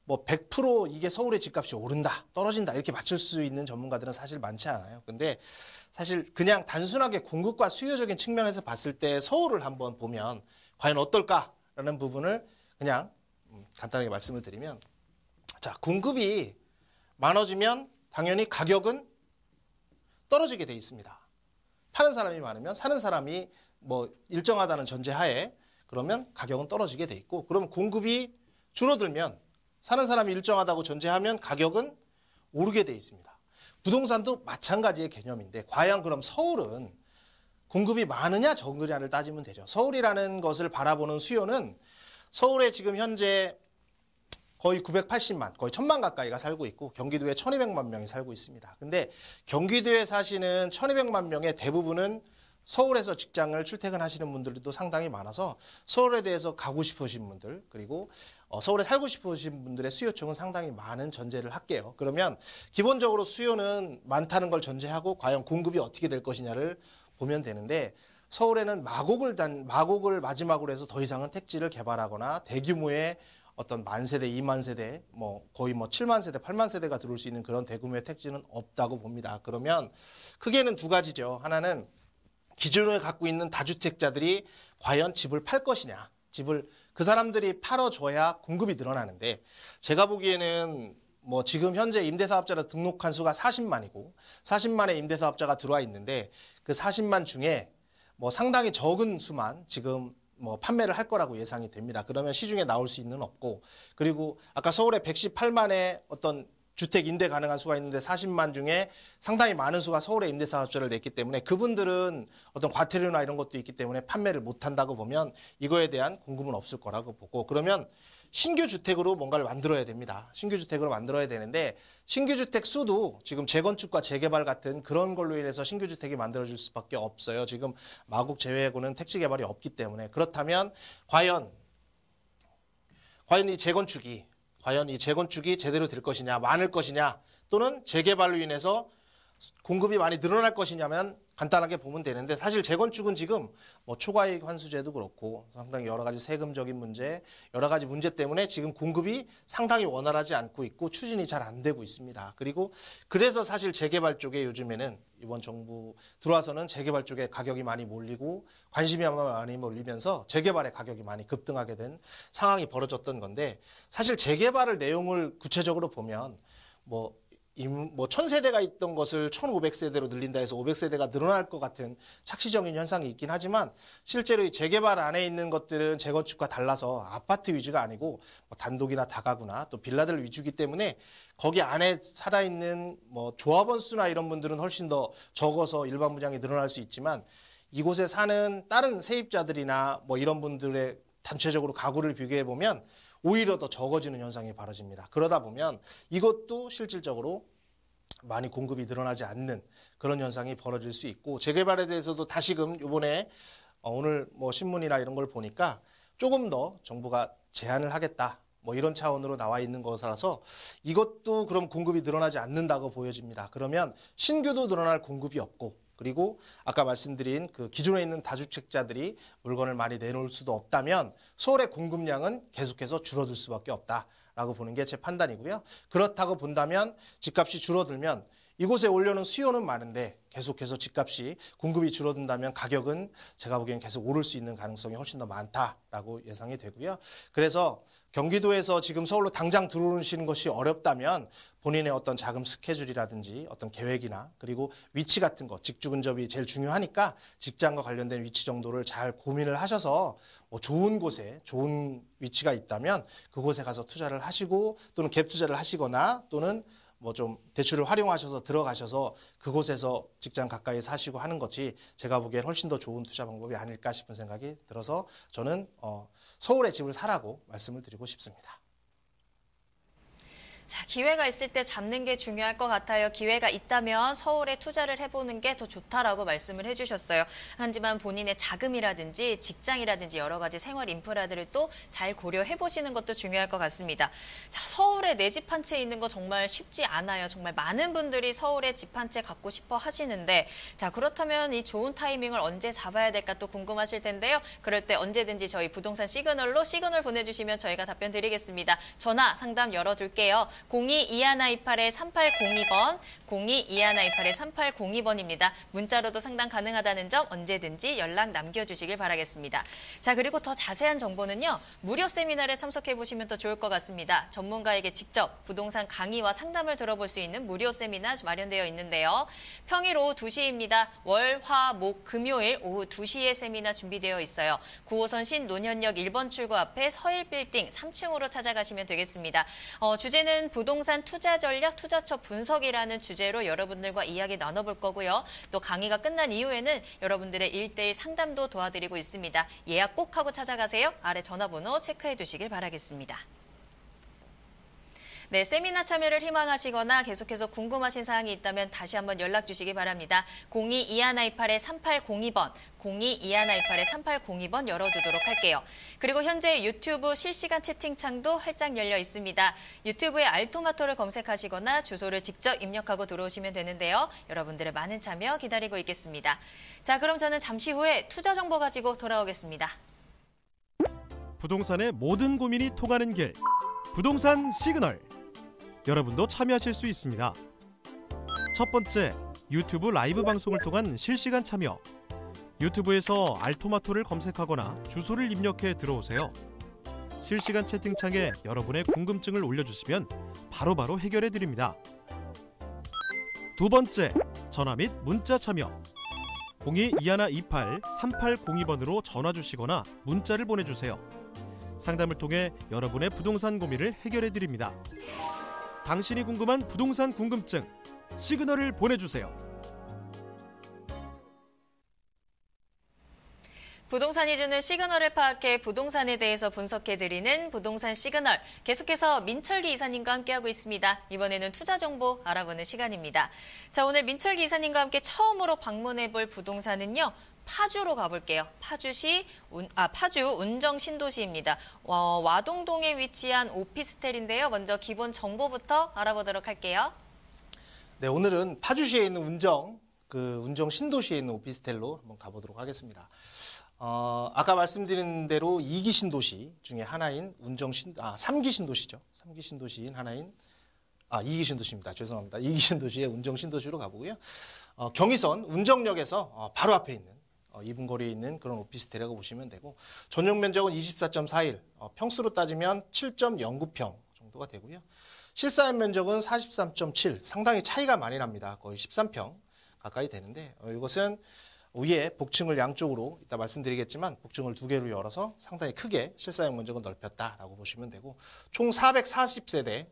뭐 100% 이게 서울의 집값이 오른다, 떨어진다 이렇게 맞출 수 있는 전문가들은 사실 많지 않아요. 근데 사실 그냥 단순하게 공급과 수요적인 측면에서 봤을 때 서울을 한번 보면 과연 어떨까라는 부분을 그냥 간단하게 말씀을 드리면, 자, 공급이 많아지면 당연히 가격은 떨어지게 돼 있습니다. 파는 사람이 많으면 사는 사람이 뭐 일정하다는 전제하에 그러면 가격은 떨어지게 돼 있고, 그러면 공급이 줄어들면 사는 사람이 일정하다고 전제하면 가격은 오르게 돼 있습니다. 부동산도 마찬가지의 개념인데 과연 그럼 서울은 공급이 많으냐 적으냐를 따지면 되죠. 서울이라는 것을 바라보는 수요는 서울에 지금 현재 거의 980만, 거의 1000만 가까이가 살고 있고 경기도에 1200만 명이 살고 있습니다. 근데 경기도에 사시는 1200만 명의 대부분은 서울에서 직장을 출퇴근하시는 분들도 상당히 많아서 서울에 대해서 가고 싶으신 분들, 그리고 서울에 살고 싶으신 분들의 수요층은 상당히 많은 전제를 할게요. 그러면 기본적으로 수요는 많다는 걸 전제하고 과연 공급이 어떻게 될 것이냐를 보면 되는데, 서울에는 마곡을 마지막으로 해서 더 이상은 택지를 개발하거나 대규모의 어떤 만 세대, 2만 세대, 거의 7만 세대, 8만 세대가 들어올 수 있는 그런 대규모의 택지는 없다고 봅니다. 그러면 크게는 두 가지죠. 하나는 기존에 갖고 있는 다주택자들이 과연 집을 팔 것이냐. 집을 그 사람들이 팔아줘야 공급이 늘어나는데, 제가 보기에는 지금 현재 임대사업자로 등록한 수가 40만이고 40만의 임대사업자가 들어와 있는데 그 40만 중에 상당히 적은 수만 지금 판매를 할 거라고 예상이 됩니다. 그러면 시중에 나올 수 있는 없고, 그리고 아까 서울에 118만의 어떤 주택 임대 가능한 수가 있는데 40만 중에 상당히 많은 수가 서울에 임대사업자를 냈기 때문에 그분들은 어떤 과태료나 이런 것도 있기 때문에 판매를 못한다고 보면 이거에 대한 공급은 없을 거라고 보고, 그러면 신규 주택으로 뭔가를 만들어야 됩니다. 신규 주택으로 만들어야 되는데 신규 주택 수도 지금 재건축과 재개발 같은 그런 걸로 인해서 신규 주택이 만들어질 수밖에 없어요. 지금 마곡 제외하고는 택지 개발이 없기 때문에. 그렇다면 과연 이 재건축이 제대로 될 것이냐, 많을 것이냐, 또는 재개발로 인해서 공급이 많이 늘어날 것이냐면 간단하게 보면 되는데 사실 재건축은 지금 뭐 초과이익 환수제도 그렇고 상당히 여러 가지 세금적인 문제, 여러 가지 문제 때문에 지금 공급이 상당히 원활하지 않고 있고 추진이 잘 안 되고 있습니다. 그리고 그래서 사실 재개발 쪽에 요즘에는 이번 정부 들어와서는 재개발 쪽에 가격이 많이 몰리고 관심이 많이 몰리면서 재개발의 가격이 많이 급등하게 된 상황이 벌어졌던 건데 사실 재개발을 내용을 구체적으로 보면 뭐 1000세대가 있던 것을 1500세대로 늘린다 해서 500세대가 늘어날 것 같은 착시적인 현상이 있긴 하지만 실제로 이 재개발 안에 있는 것들은 재건축과 달라서 아파트 위주가 아니고 뭐 단독이나 다가구나 또 빌라들 위주이기 때문에 거기 안에 살아있는 뭐 조합원 수나 이런 분들은 훨씬 더 적어서 일반 분양이 늘어날 수 있지만 이곳에 사는 다른 세입자들이나 뭐 이런 분들의 단체적으로 가구를 비교해 보면 오히려 더 적어지는 현상이 벌어집니다. 그러다 보면 이것도 실질적으로 많이 공급이 늘어나지 않는 그런 현상이 벌어질 수 있고 재개발에 대해서도 다시금 이번에 오늘 뭐 신문이나 이런 걸 보니까 조금 더 정부가 제한을 하겠다 뭐 이런 차원으로 나와 있는 것이라서 이것도 그럼 공급이 늘어나지 않는다고 보여집니다. 그러면 신규도 늘어날 공급이 없고 그리고 아까 말씀드린 그 기존에 있는 다주택자들이 물건을 많이 내놓을 수도 없다면 서울의 공급량은 계속해서 줄어들 수밖에 없다라고 보는 게 제 판단이고요. 그렇다고 본다면 집값이 줄어들면 이곳에 올려놓은 수요는 많은데 계속해서 집값이 공급이 줄어든다면 가격은 제가 보기엔 계속 오를 수 있는 가능성이 훨씬 더 많다라고 예상이 되고요. 그래서 경기도에서 지금 서울로 당장 들어오시는 것이 어렵다면 본인의 어떤 자금 스케줄이라든지 어떤 계획이나 그리고 위치 같은 거, 직주 근접이 제일 중요하니까 직장과 관련된 위치 정도를 잘 고민을 하셔서 뭐 좋은 곳에 좋은 위치가 있다면 그곳에 가서 투자를 하시고 또는 갭 투자를 하시거나 또는 뭐 좀 대출을 활용하셔서 들어가셔서 그곳에서 직장 가까이 사시고 하는 것이 제가 보기엔 훨씬 더 좋은 투자 방법이 아닐까 싶은 생각이 들어서 저는 서울에 집을 사라고 말씀을 드리고 싶습니다. 자, 기회가 있을 때 잡는 게 중요할 것 같아요. 기회가 있다면 서울에 투자를 해보는 게 더 좋다라고 말씀을 해주셨어요. 하지만 본인의 자금이라든지 직장이라든지 여러 가지 생활 인프라들을 또 잘 고려해보시는 것도 중요할 것 같습니다. 자, 서울에 내 집 한 채 있는 거 정말 쉽지 않아요. 정말 많은 분들이 서울에 집 한 채 갖고 싶어 하시는데 자, 그렇다면 이 좋은 타이밍을 언제 잡아야 될까 또 궁금하실 텐데요. 그럴 때 언제든지 저희 부동산 시그널로 시그널 보내주시면 저희가 답변 드리겠습니다. 전화 상담 열어둘게요. 02-2128-3802번, 02-2128-3802번입니다. 문자로도 상담 가능하다는 점 언제든지 연락 남겨주시길 바라겠습니다. 자, 그리고 더 자세한 정보는요. 무료 세미나를 참석해보시면 더 좋을 것 같습니다. 전문가에게 직접 부동산 강의와 상담을 들어볼 수 있는 무료 세미나 마련되어 있는데요. 평일 오후 2시입니다. 월, 화, 목, 금요일 오후 2시에 세미나 준비되어 있어요. 9호선 신논현역 1번 출구 앞에 서일빌딩 3층으로 찾아가시면 되겠습니다. 주제는 부동산 투자 전략, 투자처 분석이라는 주제로 여러분들과 이야기 나눠볼 거고요. 또 강의가 끝난 이후에는 여러분들의 1:1 상담도 도와드리고 있습니다. 예약 꼭 하고 찾아가세요. 아래 전화번호 체크해 두시길 바라겠습니다. 네, 세미나 참여를 희망하시거나 계속해서 궁금하신 사항이 있다면 다시 한번 연락 주시기 바랍니다. 02-2128-3802번, 02-2128-3802번 열어두도록 할게요. 그리고 현재 유튜브 실시간 채팅창도 활짝 열려 있습니다. 유튜브에 알토마토를 검색하시거나 주소를 직접 입력하고 들어오시면 되는데요. 여러분들의 많은 참여 기다리고 있겠습니다. 자, 그럼 저는 잠시 후에 투자 정보 가지고 돌아오겠습니다. 부동산의 모든 고민이 통하는 길, 부동산 시그널. 여러분도 참여하실 수 있습니다. 첫 번째, 유튜브 라이브 방송을 통한 실시간 참여. 유튜브에서 알토마토를 검색하거나 주소를 입력해 들어오세요. 실시간 채팅창에 여러분의 궁금증을 올려주시면 바로바로 해결해 드립니다. 두 번째, 전화 및 문자 참여. 02-2128-3802번으로 전화 주시거나 문자를 보내주세요. 상담을 통해 여러분의 부동산 고민을 해결해 드립니다. 당신이 궁금한 부동산 궁금증, 시그널을 보내주세요. 부동산이 주는 시그널을 파악해 부동산에 대해서 분석해드리는 부동산 시그널. 계속해서 민철기 이사님과 함께하고 있습니다. 이번에는 투자 정보 알아보는 시간입니다. 자, 오늘 민철기 이사님과 함께 처음으로 방문해볼 부동산은요. 파주로 가볼게요. 파주 운정 신도시입니다. 와동동에 위치한 오피스텔인데요. 먼저 기본 정보부터 알아보도록 할게요. 네, 오늘은 파주시에 있는 운정 그 운정 신도시에 있는 오피스텔로 한번 가보도록 하겠습니다. 아까 말씀드린 대로 2기 신도시 중에 하나인 3기 신도시죠. 3기 신도시인 하나인 2기 신도시입니다. 죄송합니다. 2기 신도시의 운정 신도시로 가보고요. 경의선 운정역에서 바로 앞에 있는 2분 거리에 있는 그런 오피스텔이라고 보시면 되고, 전용 면적은 24.41, 평수로 따지면 7.09평 정도가 되고요. 실사용 면적은 43.7, 상당히 차이가 많이 납니다. 거의 13평 가까이 되는데, 이것은 위에 복층을 양쪽으로 이따 말씀드리겠지만 복층을 2개로 열어서 상당히 크게 실사용 면적은 넓혔다라고 보시면 되고, 총 440세대의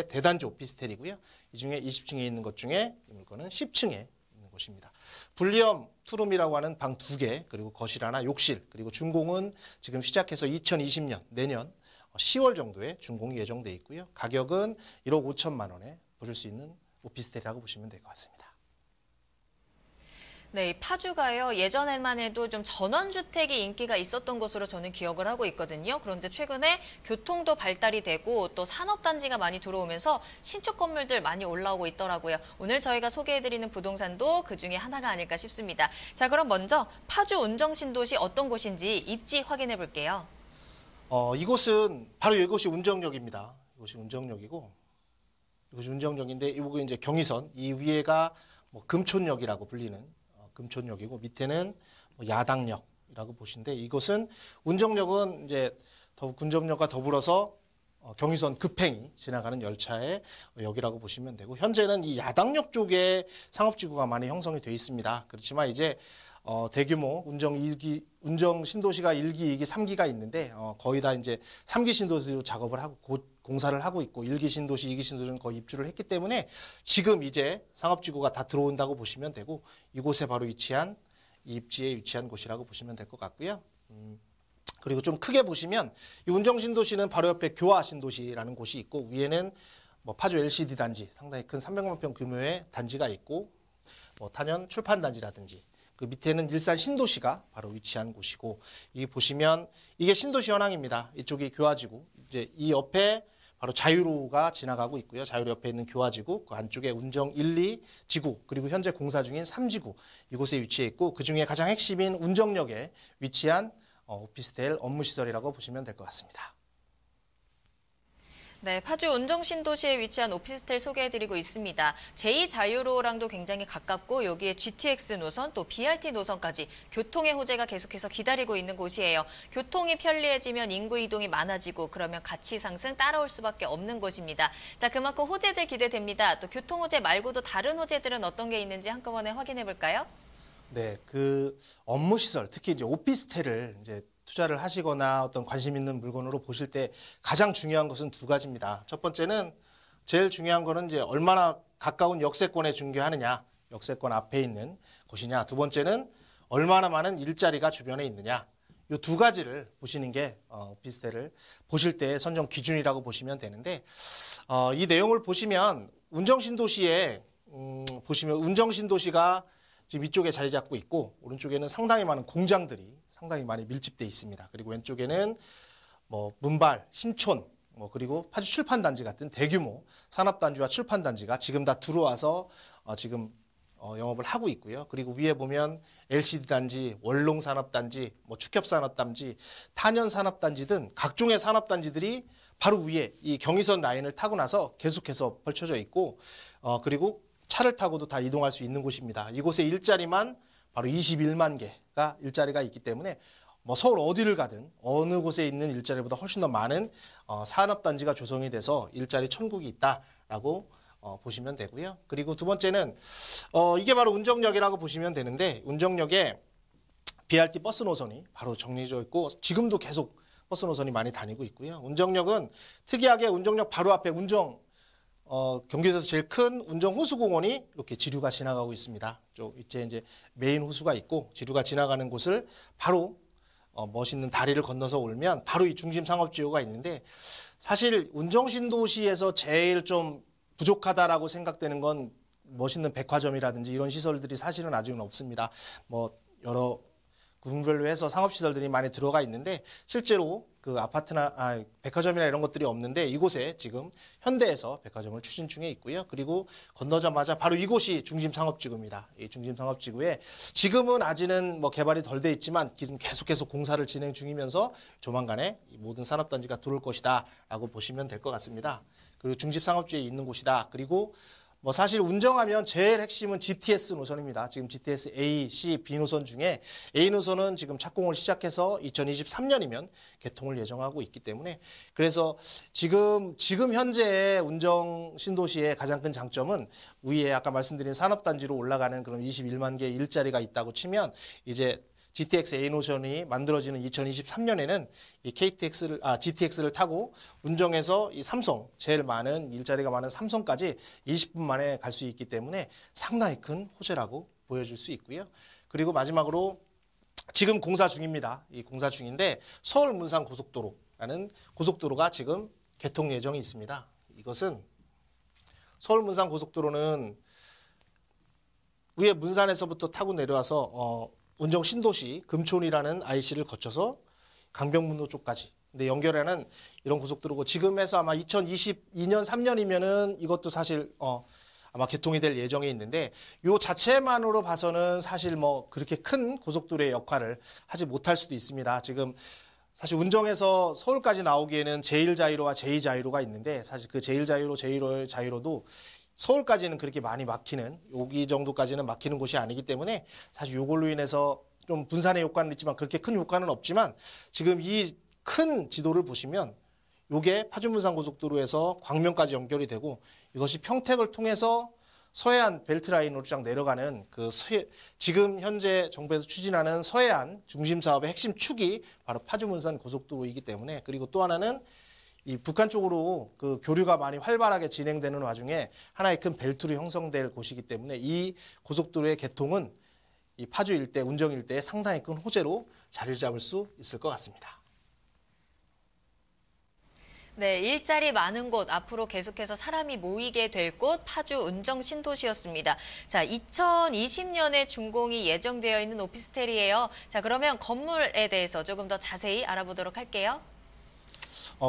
대단지 오피스텔이고요. 이 중에 20층에 있는 것 중에 이 물건은 10층에 있는 곳입니다. 분리형 투룸이라고 하는 방 2개, 그리고 거실 하나, 욕실, 그리고 준공은 지금 시작해서 2020년 내년 10월 정도에 준공이 예정돼 있고요. 가격은 1억 5천만 원에 보실 수 있는 오피스텔이라고 보시면 될 것 같습니다. 네, 이 파주가요. 예전에만 해도 좀 전원주택이 인기가 있었던 것으로 저는 기억을 하고 있거든요. 그런데 최근에 교통도 발달이 되고 또 산업단지가 많이 들어오면서 신축 건물들 많이 올라오고 있더라고요. 오늘 저희가 소개해드리는 부동산도 그중에 하나가 아닐까 싶습니다. 자, 그럼 먼저 파주 운정신도시 어떤 곳인지 입지 확인해 볼게요. 이곳은 바로 이곳이 운정역입니다. 이곳이 운정역이고, 이곳이 운정역인데 이곳이 이제 경의선, 이 위에가 뭐 금촌역이라고 불리는 금촌역이고, 밑에는 야당역이라고 보시는데, 이곳은 운정역은 이제 군정역과 더불어서 경의선 급행이 지나가는 열차의 역이라고 보시면 되고, 현재는 이 야당역 쪽에 상업지구가 많이 형성이 되어 있습니다. 그렇지만 이제 대규모 운정 신도시가 1기, 2기, 3기가 있는데 거의 다 이제 3기 신도시로 작업을 하고 공사를 하고 있고, 1기 신도시, 2기 신도시는 거의 입주를 했기 때문에 지금 이제 상업지구가 다 들어온다고 보시면 되고, 이곳에 바로 위치한 이 입지에 위치한 곳이라고 보시면 될 것 같고요. 그리고 좀 크게 보시면 이 운정신도시는 바로 옆에 교화신도시라는 곳이 있고, 위에는 뭐 파주 LCD 단지, 상당히 큰 300만 평 규모의 단지가 있고, 뭐 탄현 출판단지라든지, 그 밑에는 일산 신도시가 바로 위치한 곳이고, 이 보시면 이게 신도시 현황입니다. 이쪽이 교화지구, 이제 이 옆에 바로 자유로가 지나가고 있고요. 자유로 옆에 있는 교화지구, 그 안쪽에 운정 1, 2지구, 그리고 현재 공사 중인 3지구, 이곳에 위치해 있고, 그중에 가장 핵심인 운정역에 위치한 오피스텔 업무시설이라고 보시면 될 것 같습니다. 네, 파주 운정신도시에 위치한 오피스텔 소개해드리고 있습니다. 제2자유로랑도 굉장히 가깝고, 여기에 GTX 노선 또 BRT 노선까지 교통의 호재가 계속해서 기다리고 있는 곳이에요. 교통이 편리해지면 인구 이동이 많아지고, 그러면 가치 상승 따라올 수밖에 없는 곳입니다. 자, 그만큼 호재들 기대됩니다. 또 교통 호재 말고도 다른 호재들은 어떤 게 있는지 한꺼번에 확인해 볼까요? 네, 그 업무시설, 특히 이제 오피스텔을 이제 투자를 하시거나 어떤 관심 있는 물건으로 보실 때 가장 중요한 것은 2가지입니다. 첫 번째는 제일 중요한 거는 이제 얼마나 가까운 역세권에 중개하느냐, 역세권 앞에 있는 곳이냐. 두 번째는 얼마나 많은 일자리가 주변에 있느냐. 이 2가지를 보시는 게 오피스텔을 보실 때 선정 기준이라고 보시면 되는데, 이 내용을 보시면 운정신도시에 보시면 운정신도시가 지금 이쪽에 자리 잡고 있고, 오른쪽에는 상당히 많은 공장들이 상당히 많이 밀집되어 있습니다. 그리고 왼쪽에는 뭐 문발, 신촌, 그리고 파주 출판단지 같은 대규모 산업단지와 출판단지가 지금 다 들어와서 지금 영업을 하고 있고요. 그리고 위에 보면 LCD 단지, 원롱 산업단지, 축협 산업단지, 탄현 산업단지 등 각종의 산업단지들이 바로 위에 이 경의선 라인을 타고 나서 계속해서 펼쳐져 있고, 그리고 차를 타고도 다 이동할 수 있는 곳입니다. 이곳에 일자리만 바로 21만 개가 일자리가 있기 때문에 서울 어디를 가든 어느 곳에 있는 일자리보다 훨씬 더 많은 산업단지가 조성이 돼서 일자리 천국이 있다라고 보시면 되고요. 그리고 두 번째는 이게 바로 운정역이라고 보시면 되는데, 운정역에 BRT 버스 노선이 바로 정리되어 있고, 지금도 계속 버스 노선이 많이 다니고 있고요. 운정역은 특이하게 운정역 바로 앞에 경기도에서 제일 큰 운정호수공원이 이렇게 지류가 지나가고 있습니다. 이제 메인 호수가 있고 지류가 지나가는 곳을 바로 멋있는 다리를 건너서 오면 바로 이 중심 상업지구가 있는데, 사실 운정신도시에서 제일 좀 부족하다라고 생각되는 건 멋있는 백화점이라든지 이런 시설들이 사실은 아직은 없습니다. 여러 구분별로 해서 상업시설들이 많이 들어가 있는데 실제로 그 아파트나 백화점이나 이런 것들이 없는데 이곳에 지금 현대에서 백화점을 추진 중에 있고요. 그리고 건너자마자 바로 이곳이 중심상업지구입니다. 이 중심상업지구에 지금은 아직은 뭐 개발이 덜 돼 있지만 지금 계속해서 공사를 진행 중이면서 조만간에 이 모든 산업단지가 들어올 것이다 라고 보시면 될 것 같습니다. 그리고 중심상업지에 있는 곳이다. 그리고 뭐 사실 운정하면 제일 핵심은 GTS 노선입니다. 지금 GTS A, C, B 노선 중에 A 노선은 지금 착공을 시작해서 2023년이면 개통을 예정하고 있기 때문에 그래서 지금 현재 운정 신도시의 가장 큰 장점은 위에 아까 말씀드린 산업단지로 올라가는 그런 21만 개의 일자리가 있다고 치면 이제 GTX A 노선이 만들어지는 2023년에는 이 GTX를 타고 운정에서 이 삼성, 제일 많은 일자리가 많은 삼성까지 20분 만에 갈 수 있기 때문에 상당히 큰 호재라고 보여줄 수 있고요. 그리고 마지막으로 지금 공사 중입니다. 이 공사 중인데 서울 문산 고속도로라는 고속도로가 지금 개통 예정이 있습니다. 이것은 서울 문산 고속도로는 위에 문산에서부터 타고 내려와서 운정 신도시 금촌이라는 IC를 거쳐서 강병문로 쪽까지 근데 연결하는 이런 고속도로고 지금에서 아마 2022년 3년이면은 이것도 사실 아마 개통이 될 예정에 있는데 요 자체만으로 봐서는 사실 뭐 그렇게 큰 고속도로의 역할을 하지 못할 수도 있습니다. 지금 사실 운정에서 서울까지 나오기에는 제1자유로와 제2자유로가 있는데 사실 그 제1자유로, 제2자유로도 서울까지는 그렇게 많이 막히는 여기 정도까지는 막히는 곳이 아니기 때문에 사실 이걸로 인해서 좀 분산의 효과는 있지만 그렇게 큰 효과는 없지만 지금 이 큰 지도를 보시면 이게 파주문산 고속도로에서 광명까지 연결이 되고 이것이 평택을 통해서 서해안 벨트라인으로 쫙 내려가는 그 지금 현재 정부에서 추진하는 서해안 중심 사업의 핵심 축이 바로 파주문산 고속도로이기 때문에 그리고 또 하나는 이 북한 쪽으로 그 교류가 많이 활발하게 진행되는 와중에 하나의 큰 벨트로 형성될 곳이기 때문에 이 고속도로의 개통은 이 파주 일대, 운정 일대에 상당히 큰 호재로 자리를 잡을 수 있을 것 같습니다. 네, 일자리 많은 곳, 앞으로 계속해서 사람이 모이게 될 곳, 파주 운정 신도시였습니다. 자, 2020년에 준공이 예정되어 있는 오피스텔이에요. 자, 그러면 건물에 대해서 조금 더 자세히 알아보도록 할게요.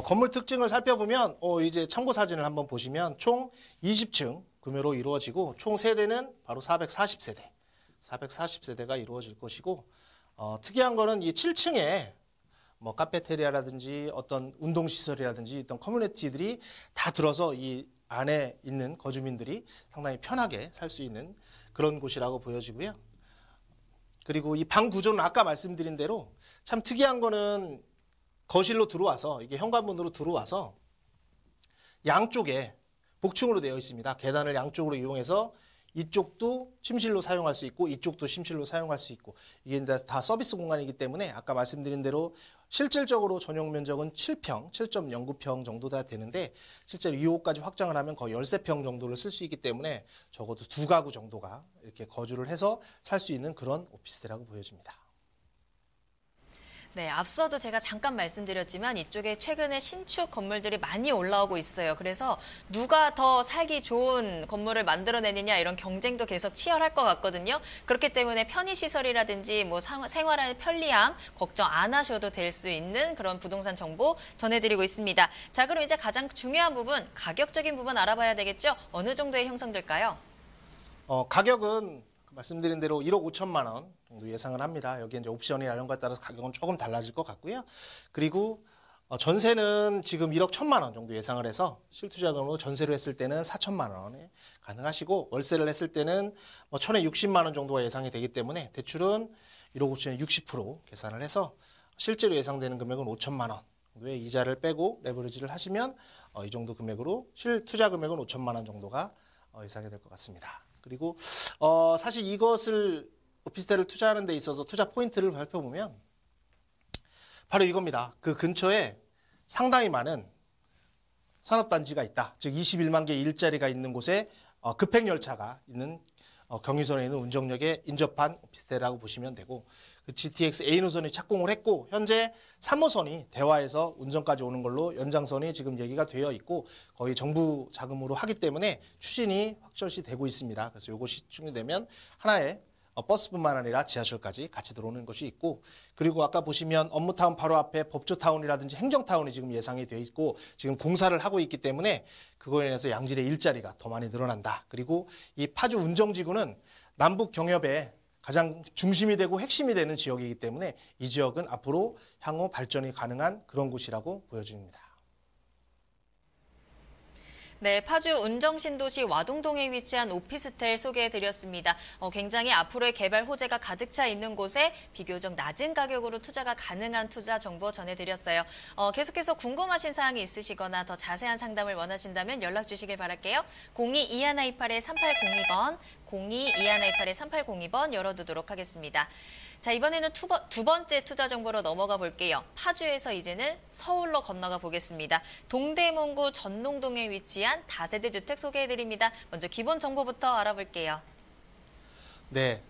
건물 특징을 살펴보면 이제 참고 사진을 한번 보시면 총 20층 구매로 이루어지고 총 세대는 바로 440세대. 440세대가 이루어질 것이고 특이한 거는 이 7층에 뭐 카페테리아라든지 어떤 운동시설이라든지 어떤 커뮤니티들이 다 들어서 이 안에 있는 거주민들이 상당히 편하게 살 수 있는 그런 곳이라고 보여지고요. 그리고 이 방 구조는 아까 말씀드린 대로 참 특이한 거는 거실로 들어와서 이게 현관문으로 들어와서 양쪽에 복층으로 되어 있습니다. 계단을 양쪽으로 이용해서 이쪽도 침실로 사용할 수 있고 이쪽도 침실로 사용할 수 있고 이게 다 서비스 공간이기 때문에 아까 말씀드린 대로 실질적으로 전용 면적은 7평, 7.09평 정도 다 되는데 실제로 2호까지 확장을 하면 거의 13평 정도를 쓸 수 있기 때문에 적어도 2가구 정도가 이렇게 거주를 해서 살 수 있는 그런 오피스텔이라고 보여집니다. 네, 앞서도 제가 잠깐 말씀드렸지만 이쪽에 최근에 신축 건물들이 많이 올라오고 있어요. 그래서 누가 더 살기 좋은 건물을 만들어내느냐 이런 경쟁도 계속 치열할 것 같거든요. 그렇기 때문에 편의시설이라든지 뭐 생활의 편리함 걱정 안 하셔도 될 수 있는 그런 부동산 정보 전해드리고 있습니다. 자, 그럼 이제 가장 중요한 부분, 가격적인 부분 알아봐야 되겠죠? 어느 정도에 형성될까요? 가격은 말씀드린 대로 1억 5천만 원 정도 예상을 합니다. 여기 이제 옵션이나 이런 것에 따라서 가격은 조금 달라질 것 같고요. 그리고 전세는 지금 1억 1천만 원 정도 예상을 해서 실투자금으로 전세로 했을 때는 4천만 원에 가능하시고 월세를 했을 때는 뭐 1천에 60만 원 정도가 예상이 되기 때문에 대출은 1억 5천에 60% 계산을 해서 실제로 예상되는 금액은 5천만 원 정도의 이자를 빼고 레버리지를 하시면 이 정도 금액으로 실투자 금액은 5천만 원 정도가 예상이 될 것 같습니다. 그리고 사실 이것을 오피스텔을 투자하는 데 있어서 투자 포인트를 살펴보면 바로 이겁니다. 그 근처에 상당히 많은 산업단지가 있다. 즉 21만 개 일자리가 있는 곳에 급행열차가 있는 경의선에 있는 운정역에 인접한 오피스텔이라고 보시면 되고 그 GTX A 노선이 착공을 했고 현재 3호선이 대화에서 운정까지 오는 걸로 연장선이 지금 얘기가 되어 있고 거의 정부 자금으로 하기 때문에 추진이 확철시 되고 있습니다. 그래서 이것이 충족되면 하나의 버스뿐만 아니라 지하철까지 같이 들어오는 것이 있고, 그리고 아까 보시면 업무타운 바로 앞에 법조타운이라든지 행정타운이 지금 예상이 되어 있고 지금 공사를 하고 있기 때문에 그거에 인해서 양질의 일자리가 더 많이 늘어난다. 그리고 이 파주 운정지구는 남북 경협의 가장 중심이 되고 핵심이 되는 지역이기 때문에 이 지역은 앞으로 향후 발전이 가능한 그런 곳이라고 보여집니다. 네, 파주 운정신도시 와동동에 위치한 오피스텔 소개해드렸습니다. 굉장히 앞으로의 개발 호재가 가득 차 있는 곳에 비교적 낮은 가격으로 투자가 가능한 투자 정보 전해드렸어요. 계속해서 궁금하신 사항이 있으시거나 더 자세한 상담을 원하신다면 연락 주시길 바랄게요. 02-2128-3802번, 02-2128-3802번 열어두도록 하겠습니다. 자, 이번에는 두 번째 투자 정보로 넘어가 볼게요. 파주에서 이제는 서울로 건너가 보겠습니다. 동대문구 전농동에 위치한 다세대 주택 소개해드립니다. 먼저 기본 정보부터 알아볼게요. 네,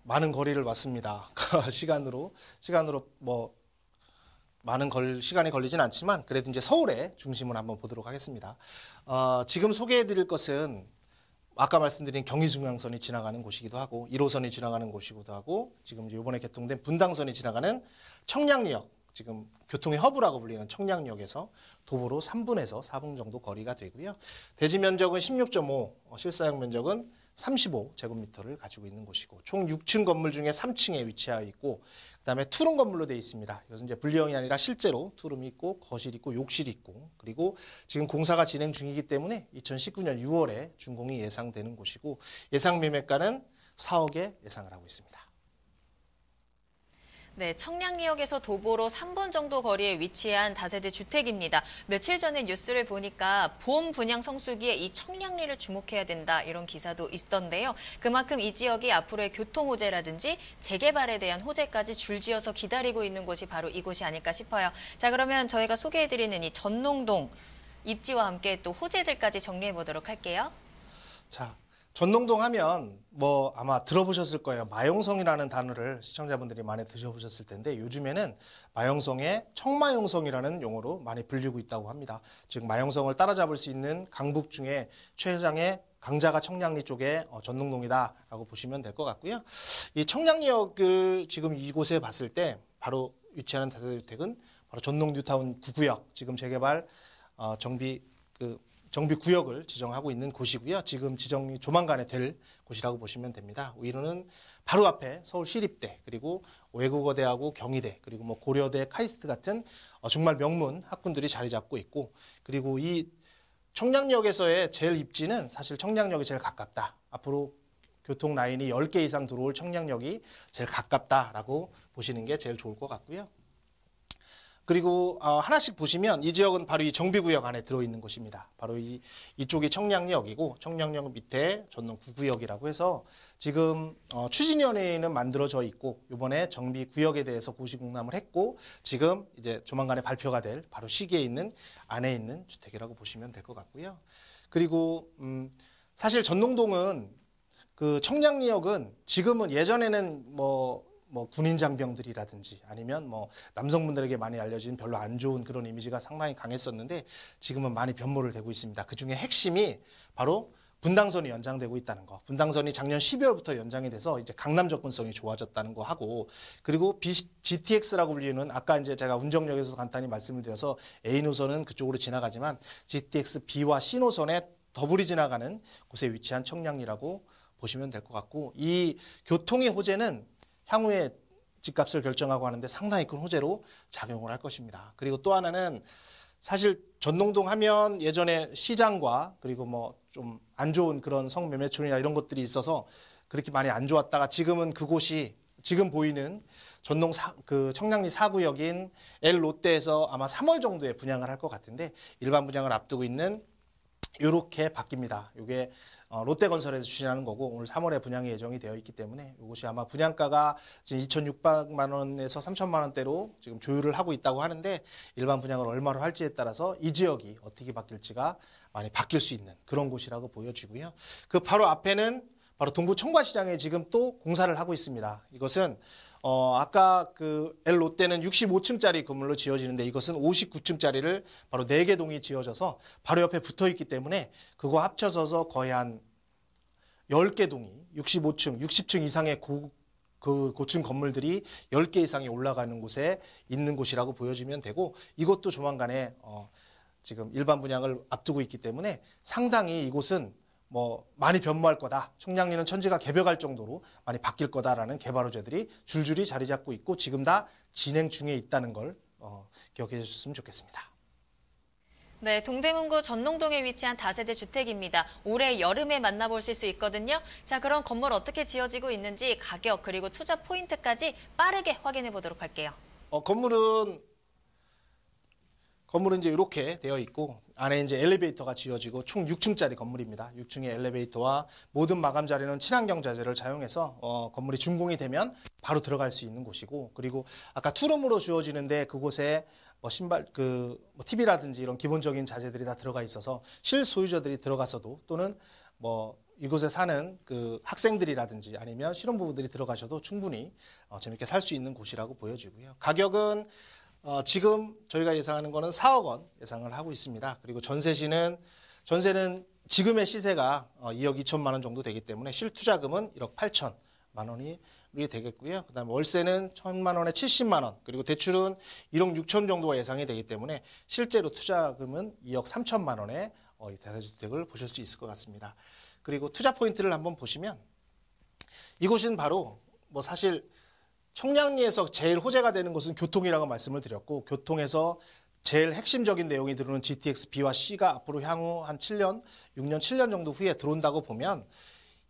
많은 거리를 왔습니다. 시간으로 뭐 시간이 걸리진 않지만 그래도 이제 서울의 중심을 한번 보도록 하겠습니다. 지금 소개해드릴 것은 아까 말씀드린 경의중앙선이 지나가는 곳이기도 하고 1호선이 지나가는 곳이기도 하고 지금 이번에 개통된 분당선이 지나가는 청량리역, 지금 교통의 허브라고 불리는 청량역에서 도보로 3분에서 4분 정도 거리가 되고요. 대지 면적은 16.5, 실사용 면적은 35제곱미터를 가지고 있는 곳이고 총 6층 건물 중에 3층에 위치하여 있고 그다음에 투룸 건물로 되어 있습니다. 이것은 이제 분리형이 아니라 실제로 투룸이 있고 거실이 있고 욕실이 있고 그리고 지금 공사가 진행 중이기 때문에 2019년 6월에 준공이 예상되는 곳이고 예상 매매가는 4억에 예상을 하고 있습니다. 네, 청량리역에서 도보로 3분 정도 거리에 위치한 다세대 주택입니다. 며칠 전에 뉴스를 보니까 봄 분양 성수기에 이 청량리를 주목해야 된다 이런 기사도 있던데요. 그만큼 이 지역이 앞으로의 교통 호재라든지 재개발에 대한 호재까지 줄지어서 기다리고 있는 곳이 바로 이곳이 아닐까 싶어요. 자, 그러면 저희가 소개해드리는 이 전농동 입지와 함께 또 호재들까지 정리해 보도록 할게요. 자, 전농동 하면 뭐 아마 들어보셨을 거예요. 마용성이라는 단어를 시청자분들이 많이 드셔보셨을 텐데 요즘에는 마용성의 청마용성이라는 용어로 많이 불리고 있다고 합니다. 즉 마용성을 따라잡을 수 있는 강북 중에 최장의 강자가 청량리 쪽에 전농동이다라고 보시면 될 것 같고요. 이 청량리역을 지금 이곳에 봤을 때 바로 위치하는 다세대주택은 바로 전농 뉴타운 9구역 지금 재개발 정비 구역을 지정하고 있는 곳이고요. 지금 지정이 조만간에 될 곳이라고 보시면 됩니다. 이로는 바로 앞에 서울시립대 그리고 외국어대하고 경희대 그리고 뭐 고려대, 카이스트 같은 정말 명문 학군들이 자리 잡고 있고 그리고 이 청량역에서의 제일 입지는 사실 청량역이 제일 가깝다. 앞으로 교통 라인이 10개 이상 들어올 청량역이 제일 가깝다라고 보시는 게 제일 좋을 것 같고요. 그리고 하나씩 보시면 이 지역은 바로 이 정비구역 안에 들어있는 곳입니다. 바로 이쪽이 청량리역이고 청량역 밑에 전농 9구역이라고 해서 지금 추진위원회는 만들어져 있고 이번에 정비구역에 대해서 고시공람을 했고 지금 이제 조만간에 발표가 될 바로 시기에 있는 안에 있는 주택이라고 보시면 될 것 같고요. 그리고 사실 전농동은 그 청량리역은 지금은 예전에는 뭐 군인 장병들이라든지 아니면 뭐 남성분들에게 많이 알려진 별로 안 좋은 그런 이미지가 상당히 강했었는데 지금은 많이 변모를 되고 있습니다. 그중에 핵심이 바로 분당선이 연장되고 있다는 거. 분당선이 작년 12월부터 연장이 돼서 이제 강남 접근성이 좋아졌다는 거 하고 그리고 GTX라고 불리는 아까 이제 제가 운정역에서 간단히 말씀을 드려서 A 노선은 그쪽으로 지나가지만 GTX B와 C 노선에 더블이 지나가는 곳에 위치한 청량리라고 보시면 될 것 같고 이 교통의 호재는 향후에 집값을 결정하고 하는데 상당히 큰 호재로 작용을 할 것입니다. 그리고 또 하나는 사실 전농동 하면 예전에 시장과 그리고 뭐 좀 안 좋은 그런 성매매촌이나 이런 것들이 있어서 그렇게 많이 안 좋았다가 지금은 그곳이 지금 보이는 청량리 4구역인 L 롯데에서 아마 3월 정도에 분양을 할 것 같은데 일반 분양을 앞두고 있는 이렇게 바뀝니다. 이게 롯데건설에서 추진하는 거고 오늘 3월에 분양이 예정이 되어 있기 때문에 이것이 아마 분양가가 지금 2,600만 원에서 3,000만 원대로 지금 조율을 하고 있다고 하는데 일반 분양을 얼마로 할지에 따라서 이 지역이 어떻게 바뀔지가 많이 바뀔 수 있는 그런 곳이라고 보여지고요. 그 바로 앞에는 바로 동부 청과시장에 지금 또 공사를 하고 있습니다. 이것은 아까 그 L 롯데는 65층짜리 건물로 지어지는데 이것은 59층짜리를 바로 4개 동이 지어져서 바로 옆에 붙어 있기 때문에 그거 합쳐져서 거의 한 10개 동이 65층, 60층 이상의 고층 건물들이 10개 이상이 올라가는 곳에 있는 곳이라고 보여지면 되고, 이것도 조만간에 지금 일반 분양을 앞두고 있기 때문에 상당히 이곳은 뭐 많이 변모할 거다. 청량리는 천지가 개벽할 정도로 많이 바뀔 거다라는 개발 호재들이 줄줄이 자리 잡고 있고 지금 다 진행 중에 있다는 걸 기억해 주셨으면 좋겠습니다. 네, 동대문구 전농동에 위치한 다세대 주택입니다. 올해 여름에 만나보실 수 있거든요. 자, 그럼 건물 어떻게 지어지고 있는지 가격 그리고 투자 포인트까지 빠르게 확인해 보도록 할게요. 건물은 이제 이렇게 되어 있고 안에 이제 엘리베이터가 지어지고 총 6층짜리 건물입니다. 6층의 엘리베이터와 모든 마감 자리는 친환경 자재를 사용해서 건물이 준공이 되면 바로 들어갈 수 있는 곳이고, 그리고 아까 투룸으로 주어지는데 그곳에 뭐 신발, 뭐 TV라든지 이런 기본적인 자재들이 다 들어가 있어서 실소유자들이 들어가서도 또는 뭐 이곳에 사는 그 학생들이라든지 아니면 신혼부부들이 들어가셔도 충분히 재밌게 살 수 있는 곳이라고 보여지고요. 가격은 지금 저희가 예상하는 거는 4억 원 예상을 하고 있습니다. 그리고 전세는 지금의 시세가 2억 2천만 원 정도 되기 때문에 실투자금은 1억 8천만 원이 되겠고요. 그다음에 월세는 1,000만 원에 70만 원, 그리고 대출은 1억 6천 정도가 예상이 되기 때문에 실제로 투자금은 2억 3천만 원에 이 다세주택을 보실 수 있을 것 같습니다. 그리고 투자 포인트를 한번 보시면 이곳은 바로 뭐 사실 청량리에서 제일 호재가 되는 것은 교통이라고 말씀을 드렸고, 교통에서 제일 핵심적인 내용이 들어오는 GTX B와 C가 앞으로 향후 한 6년, 7년 정도 후에 들어온다고 보면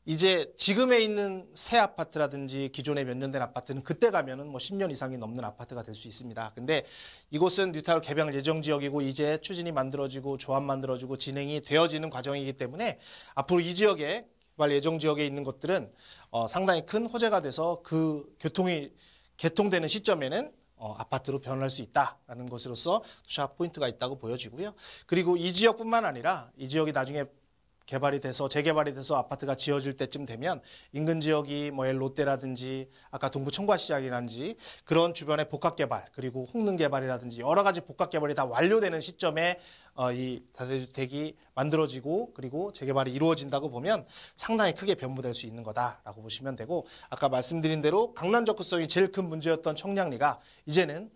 이제 지금에 있는 새 아파트라든지 기존에 몇 년 된 아파트는 그때 가면은 뭐 10년 이상이 넘는 아파트가 될 수 있습니다. 근데 이곳은 뉴타운 개발 예정 지역이고 이제 추진이 만들어지고 조합 만들어지고 진행이 되어지는 과정이기 때문에 앞으로 이 지역에 개발 예정 지역에 있는 것들은 상당히 큰 호재가 돼서 그 교통이 개통되는 시점에는 아파트로 변할 수 있다라는 것으로서 투자 포인트가 있다고 보여지고요. 그리고 이 지역뿐만 아니라 이 지역이 나중에 개발이 돼서 재개발이 돼서 아파트가 지어질 때쯤 되면 인근 지역이 뭐 롯데라든지 아까 동부 청과시장이라든지 그런 주변의 복합 개발, 그리고 홍릉 개발이라든지 여러 가지 복합 개발이 다 완료되는 시점에 이 다세주택이 만들어지고 그리고 재개발이 이루어진다고 보면 상당히 크게 변모될 수 있는 거다라고 보시면 되고, 아까 말씀드린 대로 강남 접근성이 제일 큰 문제였던 청량리가 이제는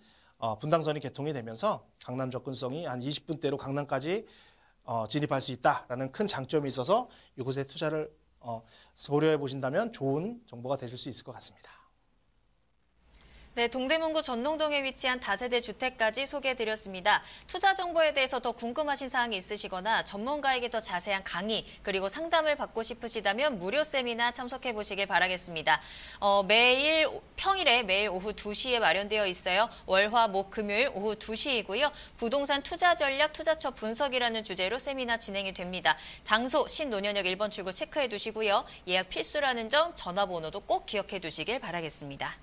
분당선이 개통이 되면서 강남 접근성이 한 20분대로 강남까지 진입할 수 있다라는 큰 장점이 있어서 이곳에 투자를 고려해 보신다면 좋은 정보가 되실 수 있을 것 같습니다. 네, 동대문구 전농동에 위치한 다세대 주택까지 소개해드렸습니다. 투자 정보에 대해서 더 궁금하신 사항이 있으시거나 전문가에게 더 자세한 강의 그리고 상담을 받고 싶으시다면 무료 세미나 참석해보시길 바라겠습니다. 평일에 매일 오후 2시에 마련되어 있어요. 월, 화, 목, 금요일 오후 2시이고요. 부동산 투자 전략, 투자처 분석이라는 주제로 세미나 진행이 됩니다. 장소 신논현역 1번 출구 체크해 두시고요. 예약 필수라는 점, 전화번호도 꼭 기억해 두시길 바라겠습니다.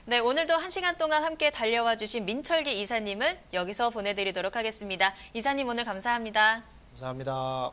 네, 오늘도 1시간 동안 함께 달려와 주신 민철기 이사님은 여기서 보내드리도록 하겠습니다. 이사님 오늘 감사합니다. 감사합니다.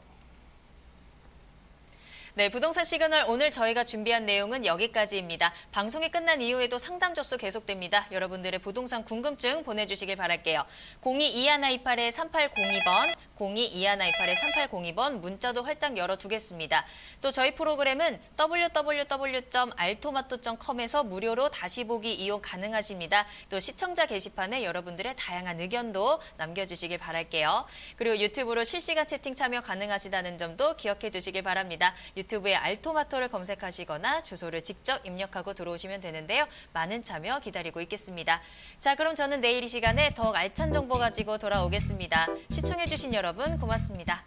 네, 부동산 시그널 오늘 저희가 준비한 내용은 여기까지입니다. 방송이 끝난 이후에도 상담 접수 계속됩니다. 여러분들의 부동산 궁금증 보내주시길 바랄게요. 02-2128-3802번, 02-2128-3802번 문자도 활짝 열어두겠습니다. 또 저희 프로그램은 www.altomato.com에서 무료로 다시 보기 이용 가능하십니다. 또 시청자 게시판에 여러분들의 다양한 의견도 남겨주시길 바랄게요. 그리고 유튜브로 실시간 채팅 참여 가능하시다는 점도 기억해 두시길 바랍니다. 유튜브에 알토마토를 검색하시거나 주소를 직접 입력하고 들어오시면 되는데요. 많은 참여 기다리고 있겠습니다. 자, 그럼 저는 내일 이 시간에 더욱 알찬 정보 가지고 돌아오겠습니다. 시청해주신 여러분 고맙습니다.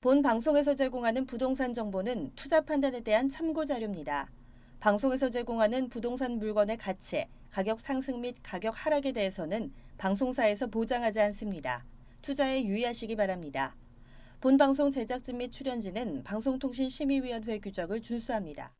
본 방송에서 제공하는 부동산 정보는 투자 판단에 대한 참고 자료입니다. 방송에서 제공하는 부동산 물건의 가치, 가격 상승 및 가격 하락에 대해서는 방송사에서 보장하지 않습니다. 투자에 유의하시기 바랍니다. 본 방송 제작진 및 출연진은 방송통신심의위원회 규정을 준수합니다.